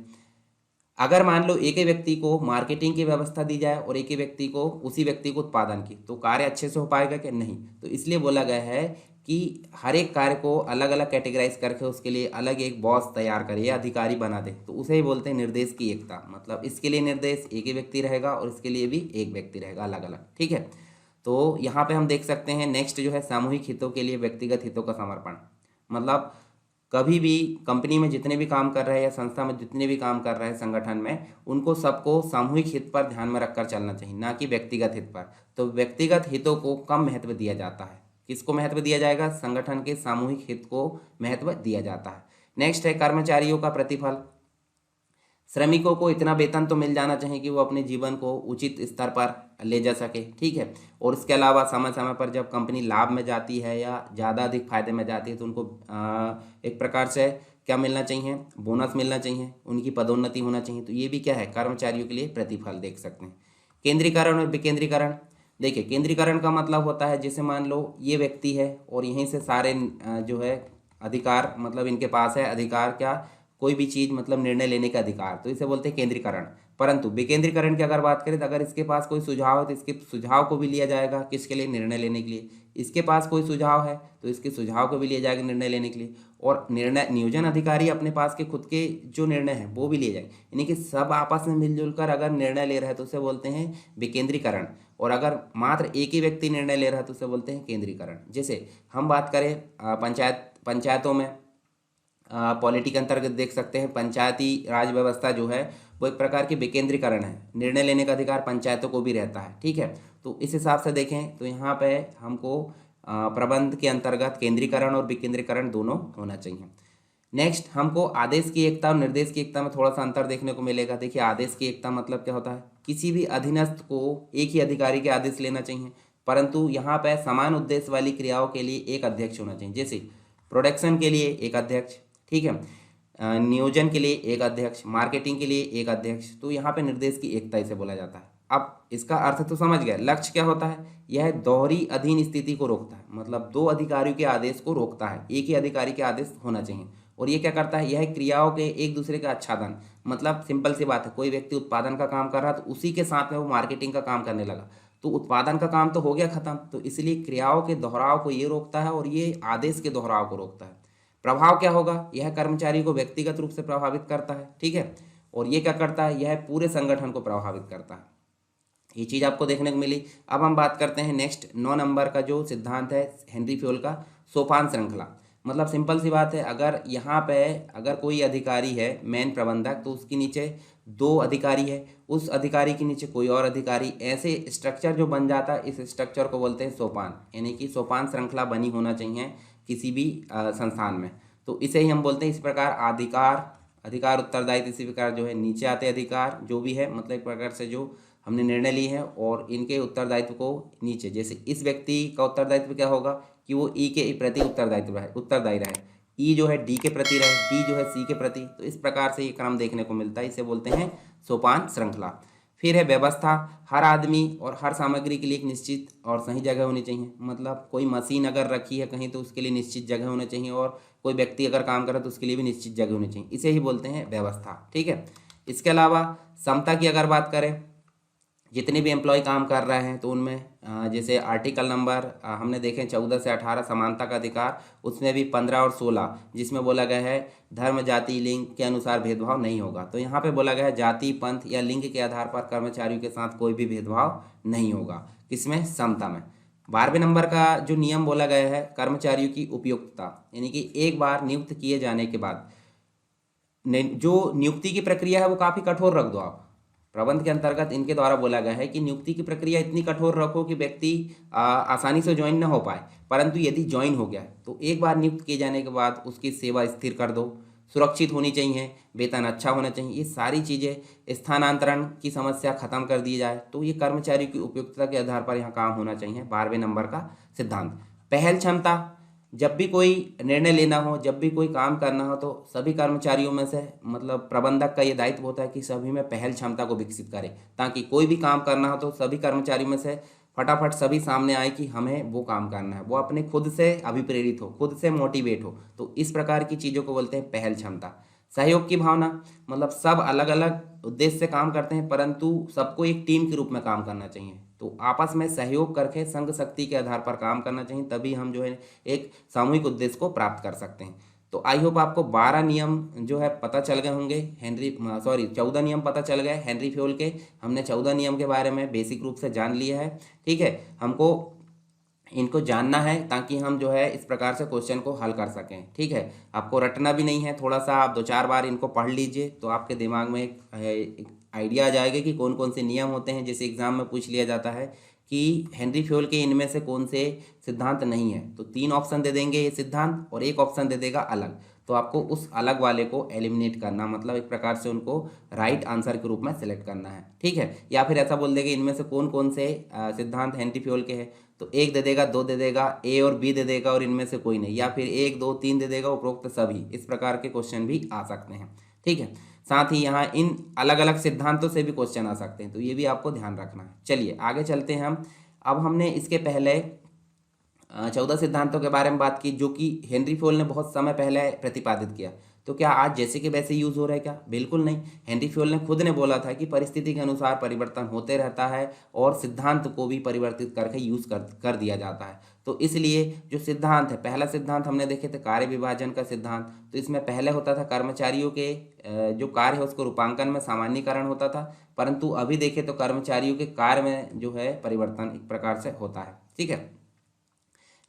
अगर मान लो एक ही व्यक्ति को मार्केटिंग की व्यवस्था दी जाए और एक ही व्यक्ति को उसी व्यक्ति को उत्पादन की, तो कार्य अच्छे से हो पाएगा कि नहीं? तो इसलिए बोला गया है कि हर एक कार्य को अलग अलग कैटेगराइज करके उसके लिए अलग एक बॉस तैयार करे या अधिकारी बना दे, तो उसे ही बोलते हैं निर्देश की एकता। मतलब इसके लिए निर्देश एक ही व्यक्ति रहेगा और इसके लिए भी एक व्यक्ति रहेगा अलग अलग, ठीक है। तो यहाँ पे हम देख सकते हैं नेक्स्ट जो है सामूहिक हितों के लिए व्यक्तिगत हितों का समर्पण। मतलब कभी भी कंपनी में जितने भी काम कर रहे हैं या संस्था में जितने भी काम कर रहे हैं संगठन में, उनको सबको सामूहिक हित पर ध्यान में रखकर चलना चाहिए, ना कि व्यक्तिगत हित पर। तो व्यक्तिगत हितों को कम महत्व दिया जाता है। किसको महत्व दिया जाएगा? संगठन के सामूहिक हित को महत्व दिया जाता है। नेक्स्ट है कर्मचारियों का प्रतिफल। श्रमिकों को इतना वेतन तो मिल जाना चाहिए कि वो अपने जीवन को उचित स्तर पर ले जा सके, ठीक है। और इसके अलावा समय समय पर जब कंपनी लाभ में जाती है या ज़्यादा अधिक फायदे में जाती है तो उनको एक प्रकार से क्या मिलना चाहिए, बोनस मिलना चाहिए, उनकी पदोन्नति होना चाहिए। तो ये भी क्या है, कर्मचारियों के लिए प्रतिफल देख सकते हैं। केंद्रीकरण और विकेंद्रीकरण। देखिए, केंद्रीकरण का मतलब होता है जैसे मान लो ये व्यक्ति है और यहीं से सारे जो है अधिकार, मतलब इनके पास है अधिकार, क्या कोई भी चीज़ मतलब निर्णय लेने का अधिकार, तो इसे बोलते हैं केंद्रीकरण। परंतु विकेंद्रीकरण की अगर बात करें तो अगर इसके पास कोई सुझाव है तो इसके सुझाव को भी लिया जाएगा, किसके लिए? निर्णय लेने के लिए। इसके पास कोई सुझाव है तो इसके सुझाव को भी लिया जाएगा निर्णय लेने के लिए। और निर्णय नियोजन अधिकारी अपने पास के खुद के जो निर्णय हैं वो भी लिए जाएंगे, यानी कि सब आपस में मिलजुल कर अगर निर्णय ले रहे हैं तो उसे बोलते हैं विकेंद्रीकरण। और अगर मात्र एक ही व्यक्ति निर्णय ले रहा है तो उसे बोलते हैं केंद्रीकरण। जैसे हम बात करें पंचायतों में, पॉलिटी के अंतर्गत देख सकते हैं पंचायती राज व्यवस्था जो है वो एक प्रकार की विकेंद्रीकरण है, निर्णय लेने का अधिकार पंचायतों को भी रहता है, ठीक है। तो इस हिसाब से देखें तो यहाँ पे हमको प्रबंध के अंतर्गत केंद्रीकरण और विकेंद्रीकरण दोनों होना चाहिए। नेक्स्ट हमको आदेश की एकता और निर्देश की एकता में थोड़ा सा अंतर देखने को मिलेगा। देखिए, आदेश की एकता मतलब क्या होता है, किसी भी अधीनस्थ को एक ही अधिकारी के आदेश लेना चाहिए, परंतु यहाँ पे समान उद्देश्य वाली क्रियाओं के लिए एक अध्यक्ष होना चाहिए। जैसे प्रोडक्शन के लिए एक अध्यक्ष, ठीक है। नियोजन के लिए एक अध्यक्ष, मार्केटिंग के लिए एक अध्यक्ष। तो यहाँ पे निर्देश की एकता इसे बोला जाता है। अब इसका अर्थ तो समझ गए। लक्ष्य क्या होता है? यह दोहरी अधीन स्थिति को रोकता है, मतलब दो अधिकारियों के आदेश को रोकता है, एक ही अधिकारी के आदेश होना चाहिए। और ये क्या करता है? यह क्रियाओं के एक दूसरे का आच्छादन, मतलब सिंपल सी बात है, कोई व्यक्ति उत्पादन का काम कर रहा है तो उसी के साथ में वो मार्केटिंग का काम करने लगा, तो उत्पादन का काम तो हो गया खत्म। तो इसलिए क्रियाओं के दोहराव को ये रोकता है और ये आदेश के दोहराव को रोकता है। प्रभाव क्या होगा? यह कर्मचारी को व्यक्तिगत रूप से प्रभावित करता है, ठीक है। और ये क्या करता है? यह पूरे संगठन को प्रभावित करता है। ये चीज़ आपको देखने को मिली। अब हम बात करते हैं नेक्स्ट 9 नंबर का जो सिद्धांत है हेनरी फ्योल का, सोपान श्रृंखला। मतलब सिंपल सी बात है, अगर यहाँ पे अगर कोई अधिकारी है मेन प्रबंधक, तो उसके नीचे दो अधिकारी है, उस अधिकारी के नीचे कोई और अधिकारी, ऐसे स्ट्रक्चर जो बन जाता है, इस स्ट्रक्चर को बोलते हैं सोपान। यानी कि सोपान श्रृंखला बनी होना चाहिए किसी भी संस्थान में, तो इसे ही हम बोलते हैं। इस प्रकार अधिकार उत्तरदायित्व, इसी प्रकार जो है नीचे आते अधिकार जो भी है, मतलब एक प्रकार से जो हमने निर्णय लिए हैं और इनके उत्तरदायित्व को नीचे, जैसे इस व्यक्ति का उत्तरदायित्व क्या होगा कि वो ई के प्रति उत्तरदायी रहे, ई जो है डी के प्रति रहे, डी जो है सी के प्रति। तो इस प्रकार से ये क्रम देखने को मिलता है, इसे बोलते हैं सोपान श्रृंखला। फिर है व्यवस्था। हर आदमी और हर सामग्री के लिए एक निश्चित और सही जगह होनी चाहिए। मतलब कोई मशीन अगर रखी है कहीं तो उसके लिए निश्चित जगह होनी चाहिए, और कोई व्यक्ति अगर काम कर रहा है तो उसके लिए भी निश्चित जगह होनी चाहिए, इसे ही बोलते हैं व्यवस्था, ठीक है। इसके अलावा समता की अगर बात करें, जितने भी एम्प्लॉय काम कर रहे हैं तो उनमें जैसे आर्टिकल नंबर हमने देखे 14 से 18 समानता का अधिकार, उसमें भी 15 और 16 जिसमें बोला गया है धर्म, जाति, लिंग के अनुसार भेदभाव नहीं होगा। तो यहाँ पे बोला गया है जाति, पंथ या लिंग के आधार पर कर्मचारियों के साथ कोई भी भेदभाव नहीं होगा। किसमें? समता में। 12वें नंबर का जो नियम बोला गया है कर्मचारियों की उपयुक्तता, यानी कि एक बार नियुक्त किए जाने के बाद जो नियुक्ति की प्रक्रिया है वो काफ़ी कठोर रख दो आप। प्रबंध के अंतर्गत इनके द्वारा बोला गया है कि नियुक्ति की प्रक्रिया इतनी कठोर रखो कि व्यक्ति आसानी से ज्वाइन न हो पाए, परंतु यदि ज्वाइन हो गया तो एक बार नियुक्त किए जाने के बाद उसकी सेवा स्थिर कर दो, सुरक्षित होनी चाहिए, वेतन अच्छा होना चाहिए, ये सारी चीज़ें, स्थानांतरण की समस्या खत्म कर दी जाए। तो ये कर्मचारी की उपयुक्तता के आधार पर यहाँ काम होना चाहिए। 12वें नंबर का सिद्धांत। पहल क्षमता। जब भी कोई निर्णय लेना हो, जब भी कोई काम करना हो, तो सभी कर्मचारियों में से मतलब प्रबंधक का ये दायित्व होता है कि सभी में पहल क्षमता को विकसित करे, ताकि कोई भी काम करना हो तो सभी कर्मचारियों में से फटाफट सभी सामने आए कि हमें वो काम करना है, वो अपने खुद से अभिप्रेरित हो, खुद से मोटिवेट हो। तो इस प्रकार की चीज़ों को बोलते हैं पहल क्षमता। सहयोग की भावना। मतलब सब अलग अलग उद्देश्य से काम करते हैं, परंतु सबको एक टीम के रूप में काम करना चाहिए। तो आपस में सहयोग करके संघ शक्ति के आधार पर काम करना चाहिए, तभी हम जो है एक सामूहिक उद्देश्य को प्राप्त कर सकते हैं। तो आई होप आपको 12 नियम जो है पता चल गए होंगे। 14 नियम पता चल गए हेनरी फ्योल के। हमने 14 नियम के बारे में बेसिक रूप से जान लिया है, ठीक है। हमको इनको जानना है ताकि हम जो है इस प्रकार से क्वेश्चन को हल कर सकें, ठीक है। आपको रटना भी नहीं है, थोड़ा सा आप 2-4 बार इनको पढ़ लीजिए तो आपके दिमाग में एक आइडिया आ जाएगा कि कौन कौन से नियम होते हैं। जैसे एग्जाम में पूछ लिया जाता है कि हेनरी फ्योल के इनमें से कौन से सिद्धांत नहीं है, तो 3 ऑप्शन दे देंगे ये सिद्धांत और एक ऑप्शन दे देगा अलग। तो आपको उस अलग वाले को एलिमिनेट करना, मतलब एक प्रकार से उनको राइट आंसर के रूप में सेलेक्ट करना है, ठीक है। या फिर ऐसा बोल देगा इनमें से कौन कौन से सिद्धांत हेनरी फ्योल के हैं, तो 1 दे देगा, 2 दे देगा, ए और बी दे देगा और इनमें से कोई नहीं, या फिर 1, 2, 3 दे देगा, उपरोक्त सभी। इस प्रकार के क्वेश्चन भी आ सकते हैं, ठीक है। साथ ही यहाँ इन अलग अलग सिद्धांतों से भी क्वेश्चन आ सकते हैं, तो ये भी आपको ध्यान रखना है। चलिए आगे चलते हैं हम। अब हमने इसके पहले 14 सिद्धांतों के बारे में बात की जो कि हेनरी फ्योल ने बहुत समय पहले प्रतिपादित किया। तो क्या आज जैसे कि वैसे यूज़ हो रहा है क्या? बिल्कुल नहीं। हेनरी फ्योल ने खुद ने बोला था कि परिस्थिति के अनुसार परिवर्तन होते रहता है और सिद्धांत को भी परिवर्तित करके यूज़ कर दिया जाता है। तो इसलिए जो सिद्धांत है, पहला सिद्धांत हमने देखे थे कार्य विभाजन का सिद्धांत। तो इसमें पहले होता था कर्मचारियों के जो कार्य है उसको रूपांकन में सामान्यीकरण होता था, परंतु अभी देखें तो कर्मचारियों के कार्य में जो है परिवर्तन एक प्रकार से होता है, ठीक है।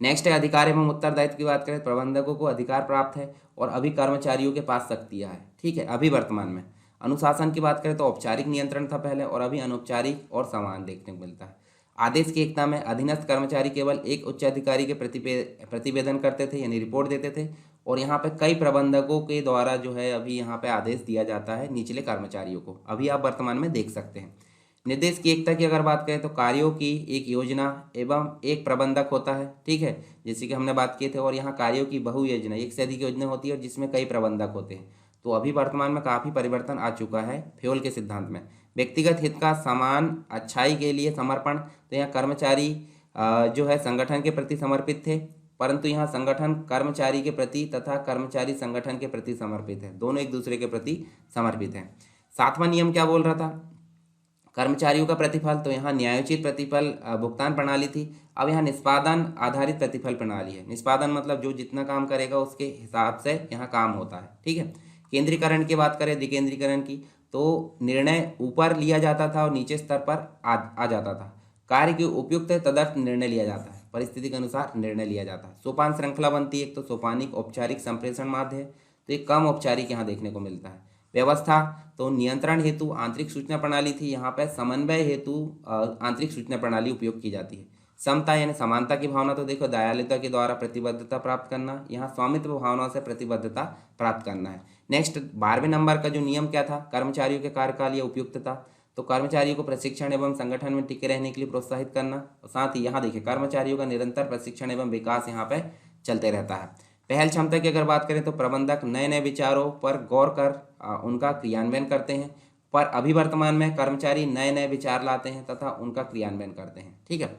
नेक्स्ट है अधिकार एवं उत्तरदायित्व की बात करें, प्रबंधकों को अधिकार प्राप्त है और अभी कर्मचारियों के पास शक्तियाँ है, ठीक है, अभी वर्तमान में। अनुशासन की बात करें तो औपचारिक नियंत्रण था पहले और अभी अनौपचारिक और समान देखने को मिलता है। आदेश की एकता में अधीनस्थ कर्मचारी केवल एक उच्च अधिकारी के प्रतिवेदन करते थे, यानी रिपोर्ट देते थे, और यहाँ पे कई प्रबंधकों के द्वारा जो है अभी यहाँ पे आदेश दिया जाता है निचले कर्मचारियों को, अभी आप वर्तमान में देख सकते हैं। निर्देश की एकता की अगर बात करें तो कार्यों की एक योजना एवं एक प्रबंधक होता है, ठीक है, जैसे कि हमने बात किए थे। और यहाँ कार्यों की बहु योजना, एक से अधिक योजना होती है और जिसमें कई प्रबंधक होते हैं। तो अभी वर्तमान में काफ़ी परिवर्तन आ चुका है फ्योल के सिद्धांत में। व्यक्तिगत हित का समान अच्छाई के लिए समर्पण, तो यहाँ कर्मचारी जो है संगठन के प्रति समर्पित थे, परंतु यहाँ संगठन कर्मचारी के प्रति तथा कर्मचारी संगठन के प्रति समर्पित है, दोनों एक दूसरे के प्रति समर्पित हैं। 7वां नियम क्या बोल रहा था, कर्मचारियों का प्रतिफल, तो यहाँ न्यायोचित प्रतिफल भुगतान प्रणाली थी। अब यहाँ निष्पादन आधारित प्रतिफल प्रणाली है। निष्पादन मतलब जो जितना काम करेगा उसके हिसाब से यहाँ काम होता है, ठीक है। केंद्रीकरण की बात करें, विकेंद्रीकरण की, तो निर्णय ऊपर लिया जाता था और नीचे स्तर पर आ जाता था। कार्य के उपयुक्त तदर्थ निर्णय लिया जाता है, परिस्थिति के अनुसार निर्णय लिया जाता है। सोपान श्रृंखला बनती है, एक तो सोपानिक औपचारिक संप्रेषण माध्य है, तो एक कम औपचारिक यहाँ देखने को मिलता है। व्यवस्था, तो नियंत्रण हेतु आंतरिक सूचना प्रणाली थी, यहाँ पर समन्वय हेतु आंतरिक सूचना प्रणाली उपयोग की जाती है। समता यानी समानता की भावना, तो देखो दयालुता के द्वारा प्रतिबद्धता प्राप्त करना, यहाँ स्वामित्व भावना से प्रतिबद्धता प्राप्त करना है। नेक्स्ट 12वें नंबर का जो नियम क्या था, कर्मचारियों के कार्यकाल या उपयुक्तता, तो कर्मचारियों को प्रशिक्षण एवं संगठन में टिके रहने के लिए प्रोत्साहित करना, और साथ ही यहाँ देखिए कर्मचारियों का निरंतर प्रशिक्षण एवं विकास यहाँ पे चलते रहता है। पहल क्षमता की अगर बात करें तो प्रबंधक नए नए विचारों पर गौर कर उनका क्रियान्वयन करते हैं, पर अभी वर्तमान में कर्मचारी नए नए विचार लाते हैं तथा उनका क्रियान्वयन करते हैं, ठीक है।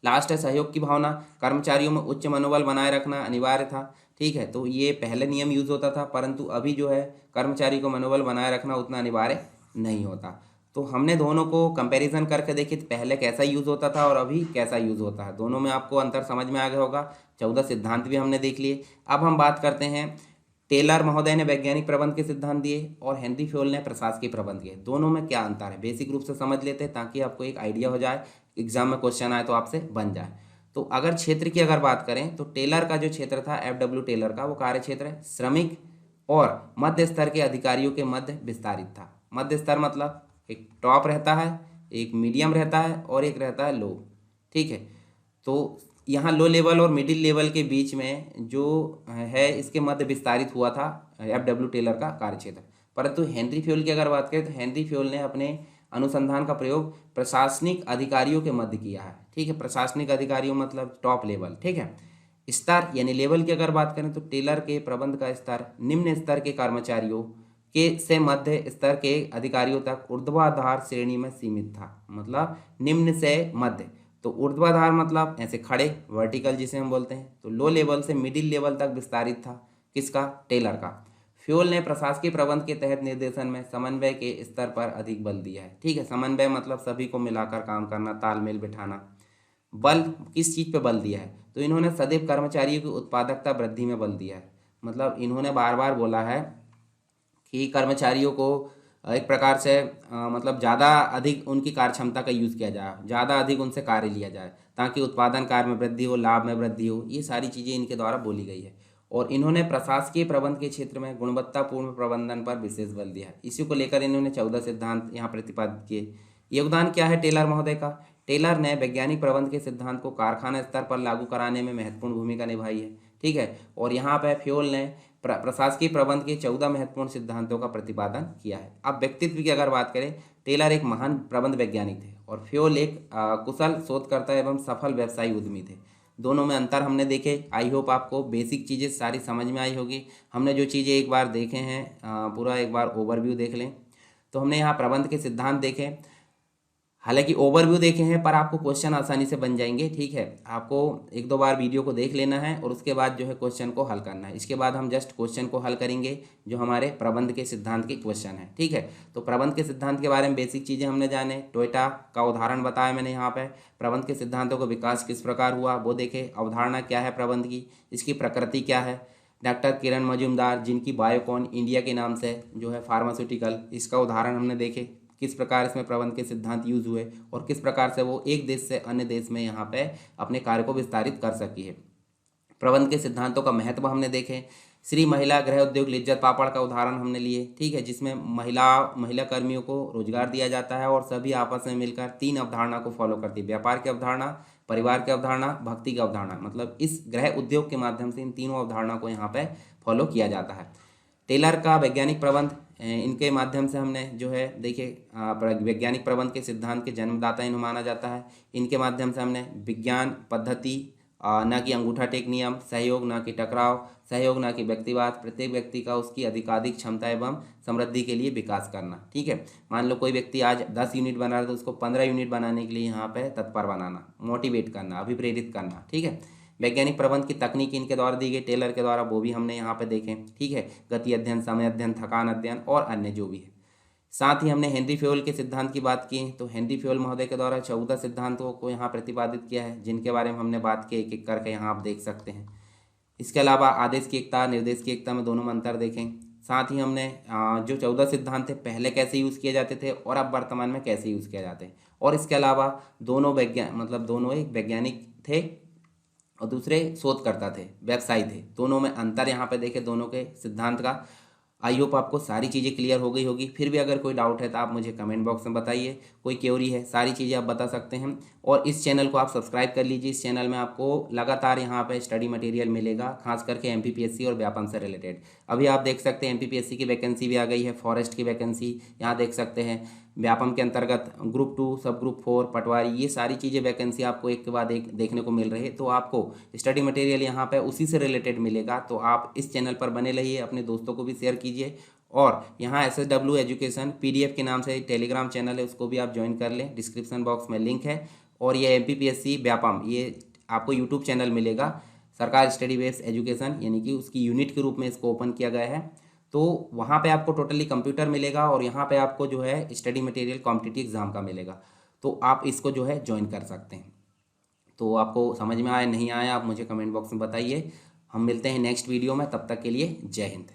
लास्ट है सहयोग की भावना, कर्मचारियों में उच्च मनोबल बनाए रखना अनिवार्य था, ठीक है। तो ये पहले नियम यूज होता था, परंतु अभी जो है कर्मचारी को मनोबल बनाए रखना उतना अनिवार्य नहीं होता। तो हमने दोनों को कंपैरिजन करके देखी, पहले कैसा यूज होता था और अभी कैसा यूज होता है, दोनों में आपको अंतर समझ में आ गया होगा। 14 सिद्धांत भी हमने देख लिए। अब हम बात करते हैं, टेलर महोदय ने वैज्ञानिक प्रबंध के सिद्धांत दिए और हेनरी फ्योल ने प्रशासकीय प्रबंध दिए, दोनों में क्या अंतर है बेसिक रूप से समझ लेते हैं ताकि आपको एक आइडिया हो जाए, एग्जाम में क्वेश्चन आए तो आपसे बन जाए। तो अगर क्षेत्र की अगर बात करें तो टेलर का जो क्षेत्र था, FW टेलर का, वो कार्य क्षेत्र है श्रमिक और मध्य स्तर के अधिकारियों के मध्य विस्तारित था। मध्य स्तर मतलब एक टॉप रहता है, एक मीडियम रहता है और एक रहता है लो, ठीक है। तो यहाँ लो लेवल और मिडिल लेवल के बीच में जो है इसके मध्य विस्तारित हुआ था FW टेलर का कार्यक्षेत्र। परंतु हेनरी फ्योल की अगर बात करें तो हेनरी फ्योल ने अपने अनुसंधान का प्रयोग प्रशासनिक अधिकारियों के मध्य किया है, ठीक है। प्रशासनिक अधिकारियों मतलब टॉप लेवल, ठीक है। स्तर यानी लेवल की अगर बात करें तो टेलर के प्रबंध का स्तर निम्न स्तर के कर्मचारियों के से मध्य स्तर के अधिकारियों तक ऊर्ध्वाधर श्रेणी में सीमित था, मतलब निम्न से मध्य। तो ऊर्ध्वाधर मतलब ऐसे खड़े, वर्टिकल जिसे हम बोलते हैं। तो लो लेवल से मिडिल लेवल तक विस्तारित था, किसका, टेलर का। फ्योल ने प्रशासकीय प्रबंध के तहत निर्देशन में समन्वय के स्तर पर अधिक बल दिया है, ठीक है। समन्वय मतलब सभी को मिलाकर काम करना, तालमेल बिठाना। बल किस चीज़ पे बल दिया है, तो इन्होंने सदैव कर्मचारियों की उत्पादकता वृद्धि में बल दिया है। मतलब इन्होंने बार बार बोला है कि कर्मचारियों को एक प्रकार से मतलब ज़्यादा अधिक उनकी कार्य क्षमता का यूज़ किया जाए, ज़्यादा अधिक उनसे कार्य लिया जाए ताकि उत्पादन कार्य में वृद्धि हो, लाभ में वृद्धि हो। ये सारी चीज़ें इनके द्वारा बोली गई है। और इन्होंने प्रशासकीय प्रबंध के क्षेत्र में गुणवत्तापूर्ण प्रबंधन पर विशेष बल दिया है। इसी को लेकर इन्होंने 14 सिद्धांत यहाँ प्रतिपादित किए। योगदान क्या है टेलर महोदय का, टेलर ने वैज्ञानिक प्रबंध के सिद्धांत को कारखाना स्तर पर लागू कराने में महत्वपूर्ण भूमिका निभाई है, ठीक है। और यहाँ पर फ्योल ने प्रशासकीय प्रबंध के 14 महत्वपूर्ण सिद्धांतों का प्रतिपादन किया है। अब व्यक्तित्व की अगर बात करें, टेलर एक महान प्रबंध वैज्ञानिक थे और फ्योल एक कुशल शोधकर्ता एवं सफल व्यवसायी उद्यमी थे। दोनों में अंतर हमने देखे। आई होप आपको बेसिक चीज़ें सारी समझ में आई होगी। हमने जो चीज़ें एक बार देखे हैं पूरा एक बार ओवरव्यू देख लें। तो हमने यहाँ प्रबंध के सिद्धांत देखे, हालांकि ओवरव्यू देखे हैं, पर आपको क्वेश्चन आसानी से बन जाएंगे, ठीक है। आपको एक दो बार वीडियो को देख लेना है और उसके बाद जो है क्वेश्चन को हल करना है। इसके बाद हम जस्ट क्वेश्चन को हल करेंगे जो हमारे प्रबंध के सिद्धांत के क्वेश्चन है, ठीक है। तो प्रबंध के सिद्धांत के बारे में बेसिक चीज़ें हमने जाने, टोयोटा का उदाहरण बताया मैंने यहाँ पे। प्रबंध के सिद्धांतों का विकास किस प्रकार हुआ वो देखे, अवधारणा क्या है प्रबंध की, इसकी प्रकृति क्या है। डॉक्टर किरण मजूमदार जिनकी बायोकॉन इंडिया के नाम से जो है फार्मास्यूटिकल, इसका उदाहरण हमने देखे, किस प्रकार इसमें प्रबंध के सिद्धांत यूज हुए और किस प्रकार से वो एक देश से अन्य देश में यहाँ पे अपने कार्य को विस्तारित कर सकी है। प्रबंध के सिद्धांतों का महत्व हमने देखे। श्री महिला गृह उद्योग लिज्जत पापड़ का उदाहरण हमने लिए, ठीक है, जिसमें महिला कर्मियों को रोजगार दिया जाता है और सभी आपस में मिलकर 3 अवधारणा को फॉलो करती है, व्यापार की अवधारणा, परिवार की अवधारणा, भक्ति की अवधारणा। मतलब इस गृह उद्योग के माध्यम से इन तीनों अवधारणा को यहाँ पे फॉलो किया जाता है। टेलर का वैज्ञानिक प्रबंध, इनके माध्यम से हमने जो है देखिए वैज्ञानिक प्रबंध के सिद्धांत के जन्मदाता इन्हें माना जाता है। इनके माध्यम से हमने विज्ञान पद्धति ना कि अंगूठा टेक नियम, सहयोग ना कि टकराव, सहयोग ना कि व्यक्तिवाद, प्रत्येक व्यक्ति का उसकी अधिकाधिक क्षमता एवं समृद्धि के लिए विकास करना। ठीक है, मान लो कोई व्यक्ति आज 10 यूनिट बना रहा है तो उसको 15 यूनिट बनाने के लिए यहाँ पे तत्पर बनाना, मोटिवेट करना, अभिप्रेरित करना। ठीक है, वैज्ञानिक प्रबंध की तकनीक इनके द्वारा दी गई, टेलर के द्वारा, वो भी हमने यहाँ पे देखे। ठीक है, गति अध्ययन, समय अध्ययन, थकान अध्ययन और अन्य जो भी है। साथ ही हमने हेनरी फ्योल के सिद्धांत की बात की, तो हेनरी फ्योल महोदय के द्वारा 14 सिद्धांतों को यहाँ प्रतिपादित किया है, जिनके बारे में हमने बात की, एक एक करके यहाँ आप देख सकते हैं। इसके अलावा आदेश की एकता, निर्देश की एकता में दोनों में अंतर देखें। साथ ही हमने जो 14 सिद्धांत थे पहले कैसे यूज़ किए जाते थे और अब वर्तमान में कैसे यूज़ किए जाते हैं, और इसके अलावा दोनों दोनों एक वैज्ञानिक थे और दूसरे शोधकर्ता थे, व्यवसायी थे, दोनों में अंतर यहाँ पे देखे दोनों के सिद्धांत का। आई होप आपको सारी चीज़ें क्लियर हो गई होगी। फिर भी अगर कोई डाउट है तो आप मुझे कमेंट बॉक्स में बताइए, कोई क्वेरी है, सारी चीज़ें आप बता सकते हैं। और इस चैनल को आप सब्सक्राइब कर लीजिए, इस चैनल में आपको लगातार यहाँ पे स्टडी मटेरियल मिलेगा, खास करके एमपीपीएससी और व्यापम से रिलेटेड। अभी आप देख सकते हैं एमपीपीएससी की वैकेंसी भी आ गई है, फॉरेस्ट की वैकेंसी यहाँ देख सकते हैं, व्यापम के अंतर्गत ग्रुप 2, सब ग्रुप 4, पटवारी, ये सारी चीज़ें वैकेंसी आपको एक के बाद एक देखने को मिल रही है। तो आपको स्टडी मटेरियल यहाँ पे उसी से रिलेटेड मिलेगा। तो आप इस चैनल पर बने रहिए, अपने दोस्तों को भी शेयर कीजिए। और यहाँ SSW एजुकेशन PDF के नाम से टेलीग्राम चैनल है, उसको भी आप ज्वाइन कर लें, डिस्क्रिप्शन बॉक्स में लिंक है। और ये MPPSC व्यापम, ये आपको यूट्यूब चैनल मिलेगा, सरकार स्टडी बेस्ड एजुकेशन, यानी कि उसकी यूनिट के रूप में इसको ओपन किया गया है। तो वहाँ पे आपको टोटली कंप्यूटर मिलेगा और यहाँ पे आपको जो है स्टडी मटेरियल कॉम्पिटिटिव एग्जाम का मिलेगा। तो आप इसको जो है ज्वाइन कर सकते हैं। तो आपको समझ में आया नहीं आया, आप मुझे कमेंट बॉक्स में बताइए। हम मिलते हैं नेक्स्ट वीडियो में, तब तक के लिए जय हिंद।